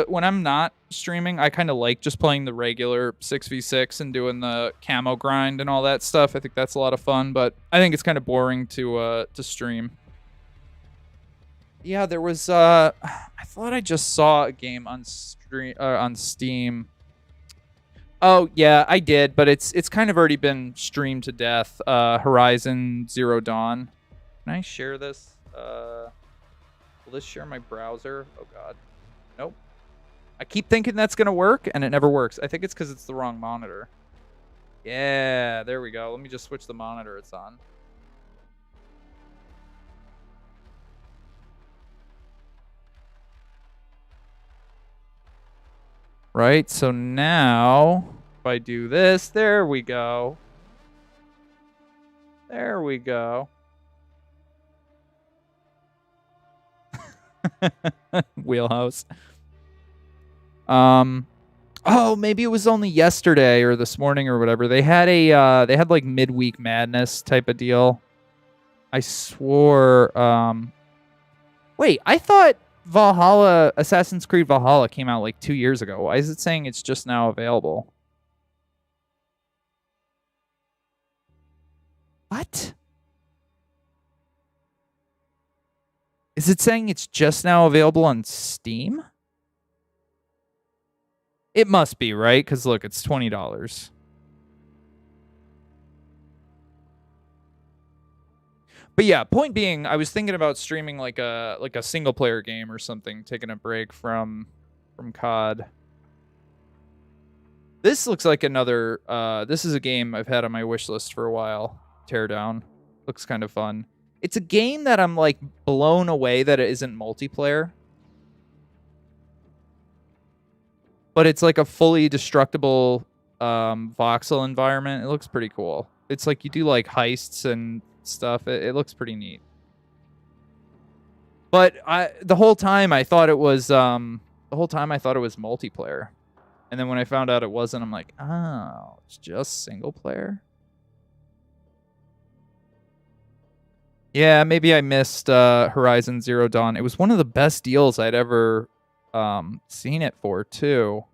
when I'm not streaming, I kind of like just playing the regular 6v6 and doing the camo grind and all that stuff. I think that's a lot of fun, but I think it's kind of boring to stream. Yeah, there was, I thought I just saw a game on Steam. Oh, yeah, I did, but it's kind of already been streamed to death. Horizon Zero Dawn. Can I share this? Will this share my browser? Oh god. Nope. I keep thinking that's gonna work, and it never works. I think it's because it's the wrong monitor. Yeah, there we go. Let me just switch the monitor it's on. Right, so now, if I do this, there we go. There we go. Wheelhouse. Oh, maybe it was only yesterday or this morning or whatever. They had they had like midweek madness type of deal. I swore, wait, I thought Assassin's Creed Valhalla came out like 2 years ago. Why is it saying it's just now available? What? Is it saying it's just now available on Steam? It must be, right? Because look, it's $20. But yeah, point being, I was thinking about streaming like a single player game or something, taking a break from COD. This looks like another this is a game I've had on my wish list for a while. Teardown. Looks kind of fun. It's a game that I'm like blown away that it isn't multiplayer. But it's like a fully destructible voxel environment. It looks pretty cool. It's like you do like heists and stuff. It looks pretty neat. But the whole time I thought it was multiplayer. And then when I found out it wasn't, I'm like, oh, it's just single player. Yeah, maybe I missed Horizon Zero Dawn. It was one of the best deals I'd ever seen it for, too.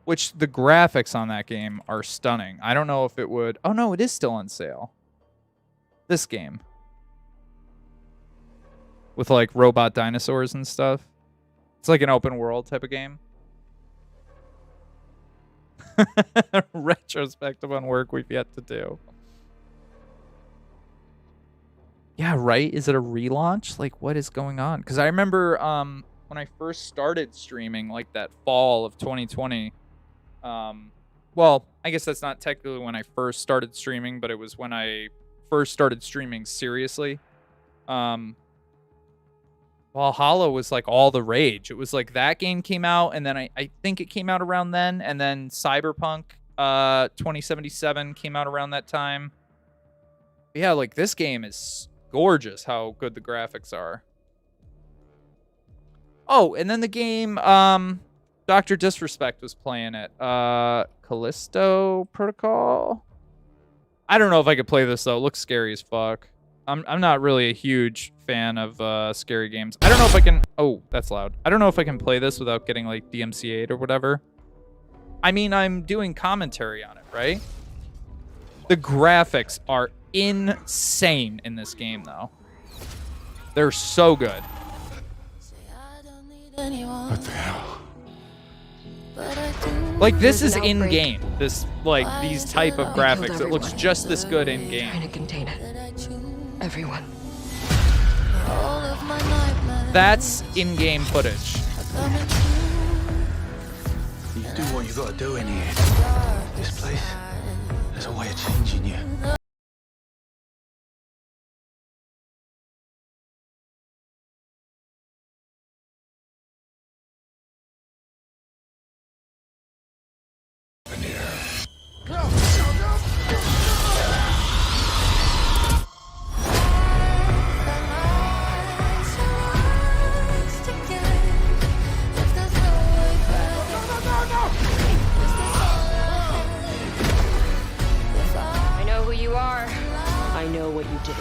Which the graphics on that game are stunning. I don't know if it would... Oh, no, it is still on sale. This game. With, like, robot dinosaurs and stuff. It's like an open world type of game. Retrospective on work we've yet to do. Yeah, right? Is it a relaunch? Like, what is going on? Because I remember when I first started streaming, like that fall of 2020. Well, I guess that's not technically when I first started streaming, but it was when I first started streaming seriously. Valhalla was like all the rage. It was like that game came out, and then I think it came out around then, and then Cyberpunk 2077 came out around that time. But yeah, like this game is gorgeous how good the graphics are. Oh, and then the game Dr. Disrespect was playing it. Callisto Protocol. I don't know if I could play this though. It looks scary as fuck. I'm not really a huge fan of scary games. I don't know if I can... Oh, that's loud. I don't know if I can play this without getting like DMCA'd or whatever. I mean, I'm doing commentary on it, right? The graphics are insane in this game, though. They're so good. What the hell? Like, this is in-game. This, like, these type of graphics. It looks just this good Trying in-game. to contain it. Everyone. That's in-game footage. You do what you gotta do in here. This place, there's a way of changing you. I know who you are. I know what you did.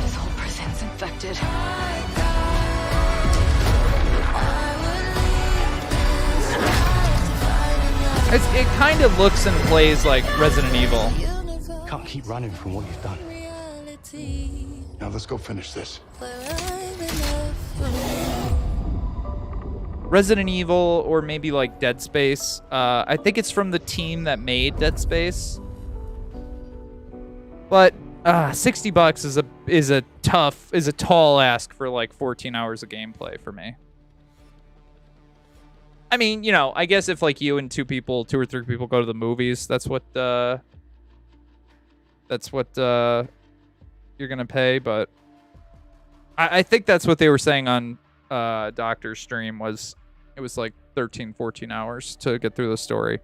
This whole prison's infected. It kind of looks and plays like Resident Evil. Can't keep running from what you've done. Now let's go finish this. Resident Evil or maybe like Dead Space. I think it's from the team that made Dead Space. But $60 is a tall ask for like 14 hours of gameplay for me. I mean, you know, I guess if like you and two or three people go to the movies, that's what you're gonna pay. But I think that's what they were saying on Doctor's stream it was like 13, 14 hours to get through the story.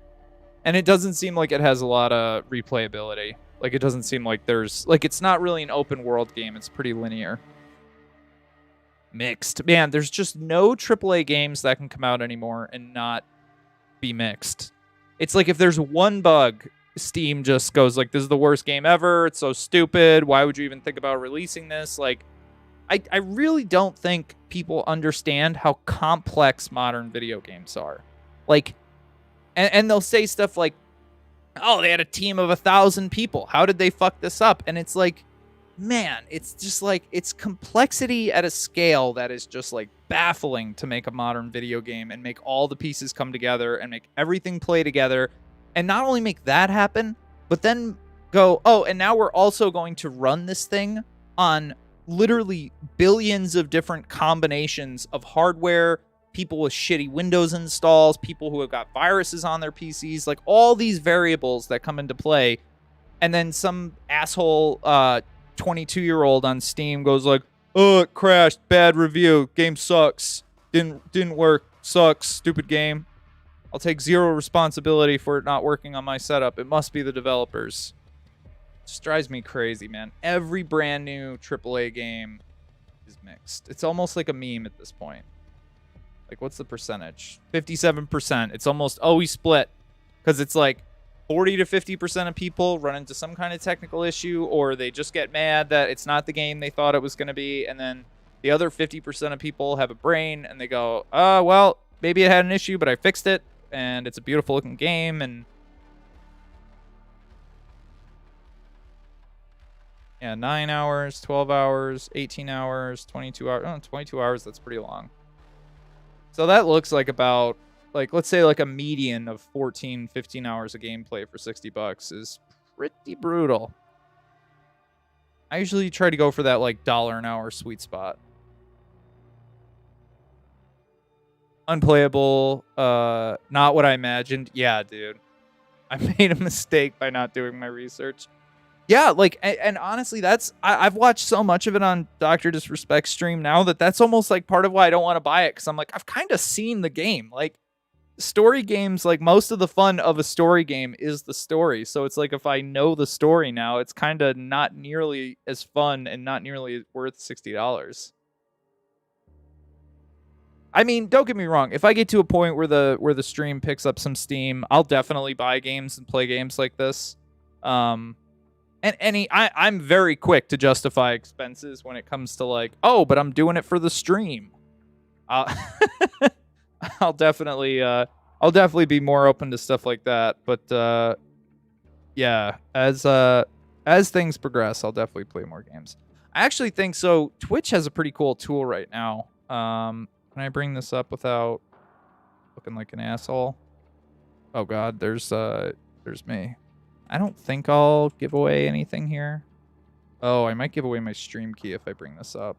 And it doesn't seem like it has a lot of replayability. Like, it doesn't seem like it's not really an open world game. It's pretty linear. Mixed. Man, there's just no AAA games that can come out anymore and not be mixed. It's like if there's one bug, Steam just goes like, this is the worst game ever. It's so stupid. Why would you even think about releasing this? Like, I really don't think people understand how complex modern video games are. Like, and they'll say stuff like, oh, they had a team of 1,000 people. How did they fuck this up? And it's like, man, it's just like, it's complexity at a scale that is just like baffling to make a modern video game and make all the pieces come together and make everything play together. And not only make that happen, but then go, oh, and now we're also going to run this thing on literally billions of different combinations of hardware, people with shitty Windows installs, people who have got viruses on their PCs, like all these variables that come into play. And then some asshole 22-year-old on Steam goes like, oh, it crashed, bad review, game sucks, didn't work, sucks, stupid game. I'll take zero responsibility for it not working on my setup. It must be the developers. It just drives me crazy, man. Every brand new AAA game is mixed. It's almost like a meme at this point. Like, what's the percentage? 57%. It's almost always split. Because it's like 40 to 50% of people run into some kind of technical issue, or they just get mad that it's not the game they thought it was going to be. And then the other 50% of people have a brain, and they go, well, maybe it had an issue, but I fixed it, and it's a beautiful looking game, and yeah, 9 hours, 12 hours, 18 hours, 22 hours. Oh, 22 hours, that's pretty long. So that looks like about, like, let's say like a median of 14, 15 hours of gameplay for $60 is pretty brutal. I usually try to go for that like $1 an hour sweet spot. Unplayable, not what I imagined. Yeah, dude. I made a mistake by not doing my research. Yeah, like, and honestly, I've watched so much of it on Dr. Disrespect's stream now that's almost like part of why I don't want to buy it, because I'm like, I've kind of seen the game. Like, story games, like, most of the fun of a story game is the story. So it's like, if I know the story now, it's kind of not nearly as fun and not nearly worth $60. I mean, don't get me wrong. If I get to a point where the stream picks up some steam, I'll definitely buy games and play games like this. I'm very quick to justify expenses when it comes to like, oh, but I'm doing it for the stream. I'll definitely be more open to stuff like that. But yeah, as things progress, I'll definitely play more games. I actually think so. Twitch has a pretty cool tool right now. Can I bring this up without looking like an asshole? Oh God, there's me. I don't think I'll give away anything here. Oh, I might give away my stream key if I bring this up.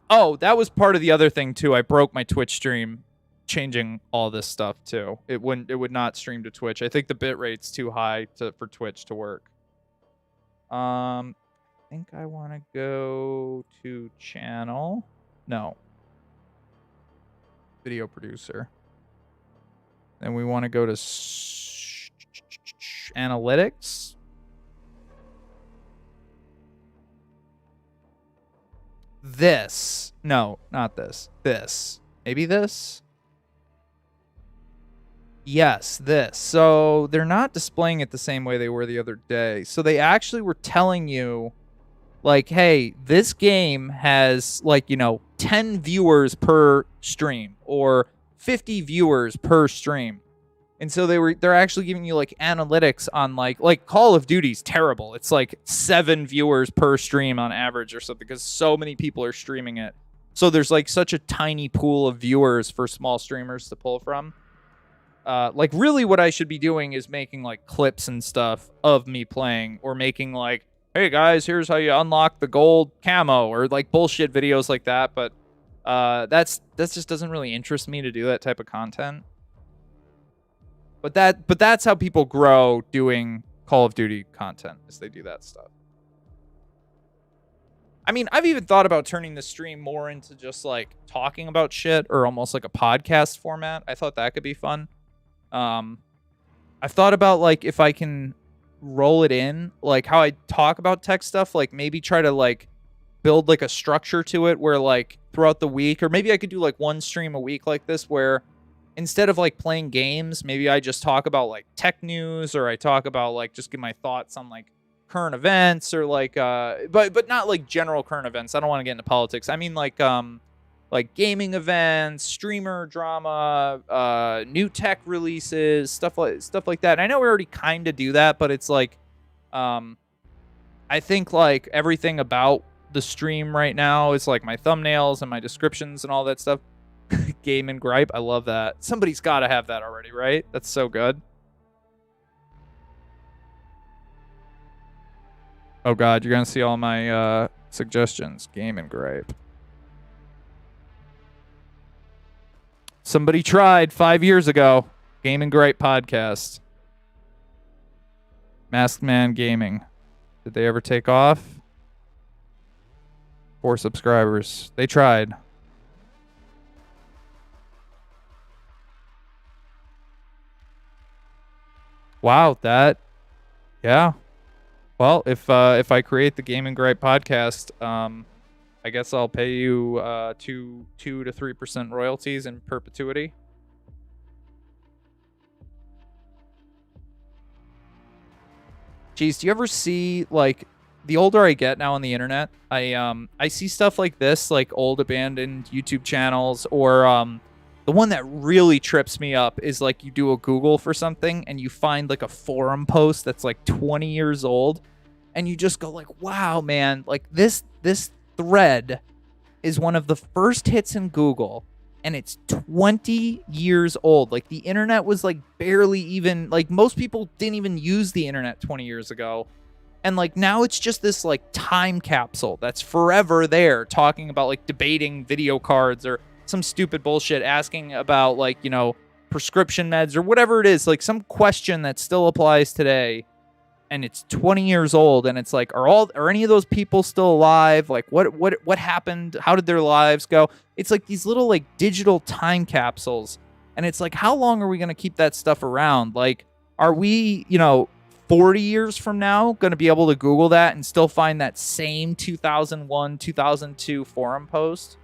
Oh, that was part of the other thing too. I broke my Twitch stream changing all this stuff too. It would not stream to Twitch. I think the bit rate's too high for Twitch to work. I think I want to go to channel. No. Video producer. Then we want to go to analytics. This. No, not this. This. Maybe this? Yes, this. So they're not displaying it the same way they were the other day. So they actually were telling you, like, hey, this game has, like, 10 viewers per stream or 50 viewers per stream. And so they're actually giving you like analytics on like Call of Duty's terrible. It's like 7 viewers per stream on average or something because so many people are streaming it. So there's like such a tiny pool of viewers for small streamers to pull from. Like really what I should be doing is making like clips and stuff of me playing, or making like, hey guys, here's how you unlock the gold camo, or like bullshit videos like that. But that just doesn't really interest me to do that type of content. But that's how people grow doing Call of Duty content, is they do that stuff. I mean, I've even thought about turning the stream more into just like talking about shit, or almost like a podcast format. I thought that could be fun. I've thought about like if I can roll it in, like how I talk about tech stuff, like maybe try to like build like a structure to it where like throughout the week, or maybe I could do like one stream a week like this, where instead of like playing games, maybe I just talk about like tech news, or I talk about like just give my thoughts on like current events, or like but not like general current events. I don't want to get into politics. I mean like gaming events, streamer drama, new tech releases, stuff like that. And I know we already kind of do that, but it's like I think like everything about the stream right now is like my thumbnails and my descriptions and all that stuff. Game and gripe, I love that. Somebody's got to have that already, right? That's so good. Oh god, you're gonna see all my suggestions. Game and gripe. Somebody tried 5 years ago. Game and gripe podcast. Masked Man Gaming. Did they ever take off? 4 subscribers. They tried. Wow, yeah. Well, if I create the Game and Gripe podcast, I guess I'll pay you 2 to 3% royalties in perpetuity. Jeez, do you ever see like the older I get now on the internet, I see stuff like this, like old abandoned YouTube channels, or the one that really trips me up is like you do a Google for something and you find like a forum post that's like 20 years old, and you just go like, wow, man, like this thread is one of the first hits in Google, and it's 20 years old. Like the internet was like barely even, like most people didn't even use the internet 20 years ago. And like now it's just this like time capsule that's forever there, talking about like debating video cards or some stupid bullshit, asking about like, you know, prescription meds or whatever it is, like some question that still applies today. And it's 20 years old, and it's like, are any of those people still alive? Like what happened? How did their lives go? It's like these little like digital time capsules. And it's like, how long are we going to keep that stuff around? Like, are we, you know, 40 years from now going to be able to Google that and still find that same 2001, 2002 forum post?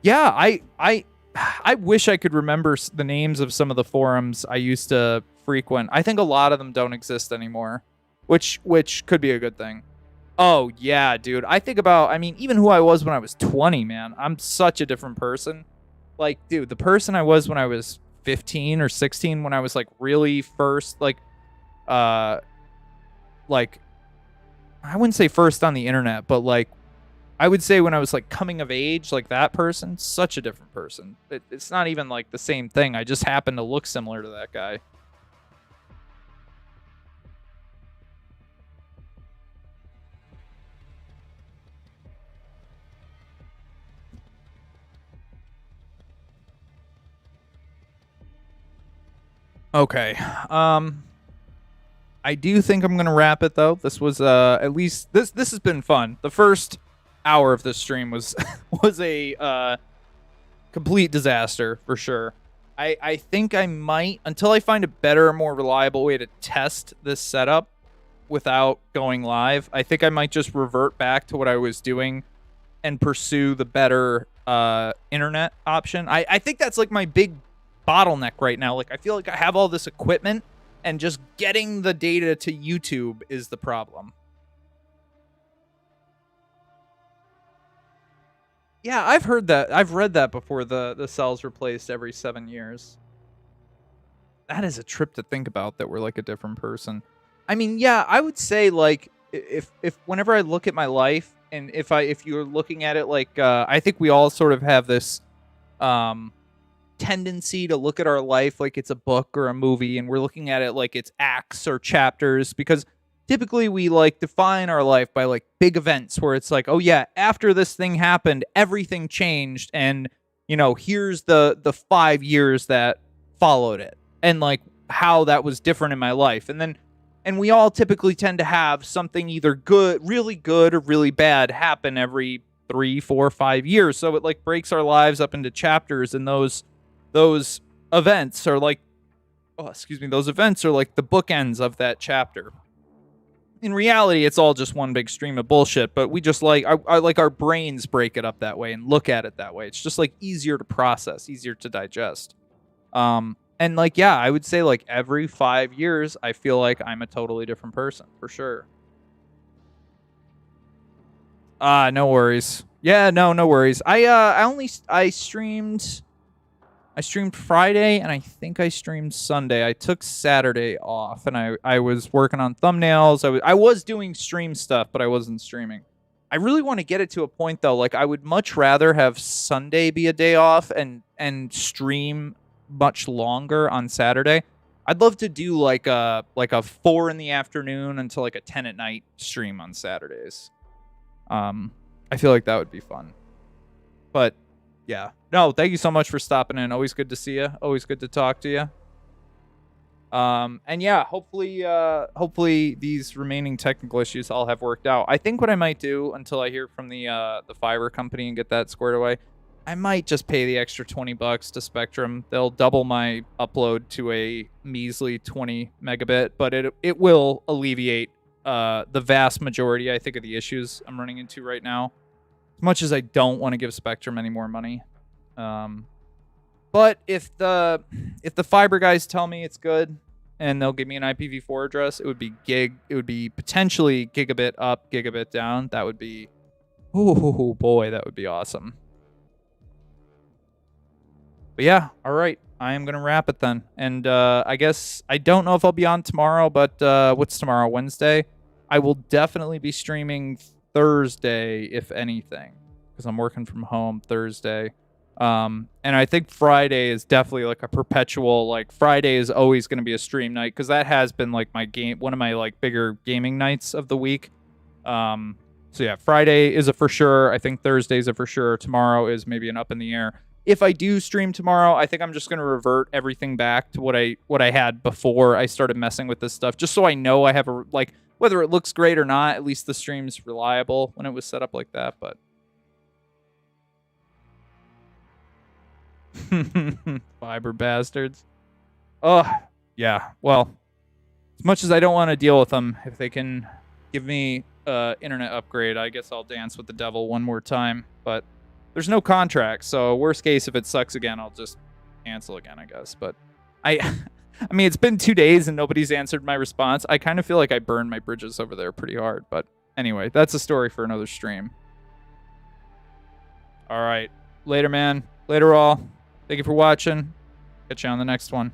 Yeah, I wish I could remember the names of some of the forums I used to frequent. I think a lot of them don't exist anymore, which could be a good thing. Oh, yeah, dude. I think about, I mean, even who I was when I was 20, man. I'm such a different person. Like, dude, the person I was when I was 15 or 16, when I was, like, really first, like, I wouldn't say first on the internet, but, like, I would say when I was, like, coming of age, like, that person, such a different person. It's not even, like, the same thing. I just happen to look similar to that guy. Okay. I do think I'm gonna wrap it though. This was at least this has been fun. The first hour of this stream was was a complete disaster for sure. I think I might, until I find a better, more reliable way to test this setup without going live, I think I might just revert back to what I was doing and pursue the better internet option. I think that's like my big bottleneck right now. Like I feel like I have all this equipment, and just getting the data to YouTube is the problem. Yeah, I've heard that. I've read that before. The cell's replaced every 7 years. That is a trip to think about, that we're like a different person. I mean, yeah, I would say like if whenever I look at my life, and if you're looking at it like I think we all sort of have this tendency to look at our life like it's a book or a movie, and we're looking at it like it's acts or chapters, because typically we like define our life by like big events where it's like, oh yeah, after this thing happened, everything changed, and here's the 5 years that followed it, and like how that was different in my life. And we all typically tend to have something either really good or really bad happen every 3, 4, 5 years. So it like breaks our lives up into chapters, and those events are like, those events are like the bookends of that chapter. In reality, it's all just one big stream of bullshit, but we just like, our brains break it up that way and look at it that way. It's just like easier to process, easier to digest. And like, yeah, I would say like every 5 years, I feel like I'm a totally different person, for sure. No worries. Yeah, no worries. I streamed Friday, and I think I streamed Sunday. I took Saturday off, and I was working on thumbnails. I was doing stream stuff, but I wasn't streaming. I really want to get it to a point though. Like, I would much rather have Sunday be a day off and stream much longer on Saturday. I'd love to do like a 4 in the afternoon until like a 10 at night stream on Saturdays. I feel like that would be fun. But yeah, no, thank you so much for stopping in. Always good to see you. Always good to talk to you. And yeah, hopefully these remaining technical issues all have worked out. I think what I might do until I hear from the fiber company and get that squared away, I might just pay the extra $20 to Spectrum. They'll double my upload to a measly 20 megabit, but it will alleviate the vast majority, I think, of the issues I'm running into right now. As much as I don't want to give Spectrum any more money. But if the fiber guys tell me it's good and they'll give me an IPv4 address, it would be potentially gigabit up, gigabit down. That would be, oh boy, that would be awesome. But yeah, all right. I am going to wrap it then. And I guess I don't know if I'll be on tomorrow, but what's tomorrow? Wednesday? I will definitely be streaming Thursday, if anything, because I'm working from home Thursday. And I think Friday is definitely like a perpetual, like Friday is always going to be a stream night, because that has been like one of my like bigger gaming nights of the week. So yeah, Friday is a for sure. I think Thursday is a for sure. Tomorrow is maybe an up in the air. If I do stream tomorrow, I think I'm just going to revert everything back to what I had before I started messing with this stuff, just so I know I have a, like, whether it looks great or not, at least the stream's reliable when it was set up like that. But fiber bastards. Oh, yeah. Well, as much as I don't want to deal with them, if they can give me internet upgrade, I guess I'll dance with the devil one more time. But there's no contract, so worst case, if it sucks again, I'll just cancel again, I guess. But I mean, it's been 2 days and nobody's answered my response. I kind of feel like I burned my bridges over there pretty hard. But anyway, that's a story for another stream. All right. Later, man. Later, all. Thank you for watching. Catch you on the next one.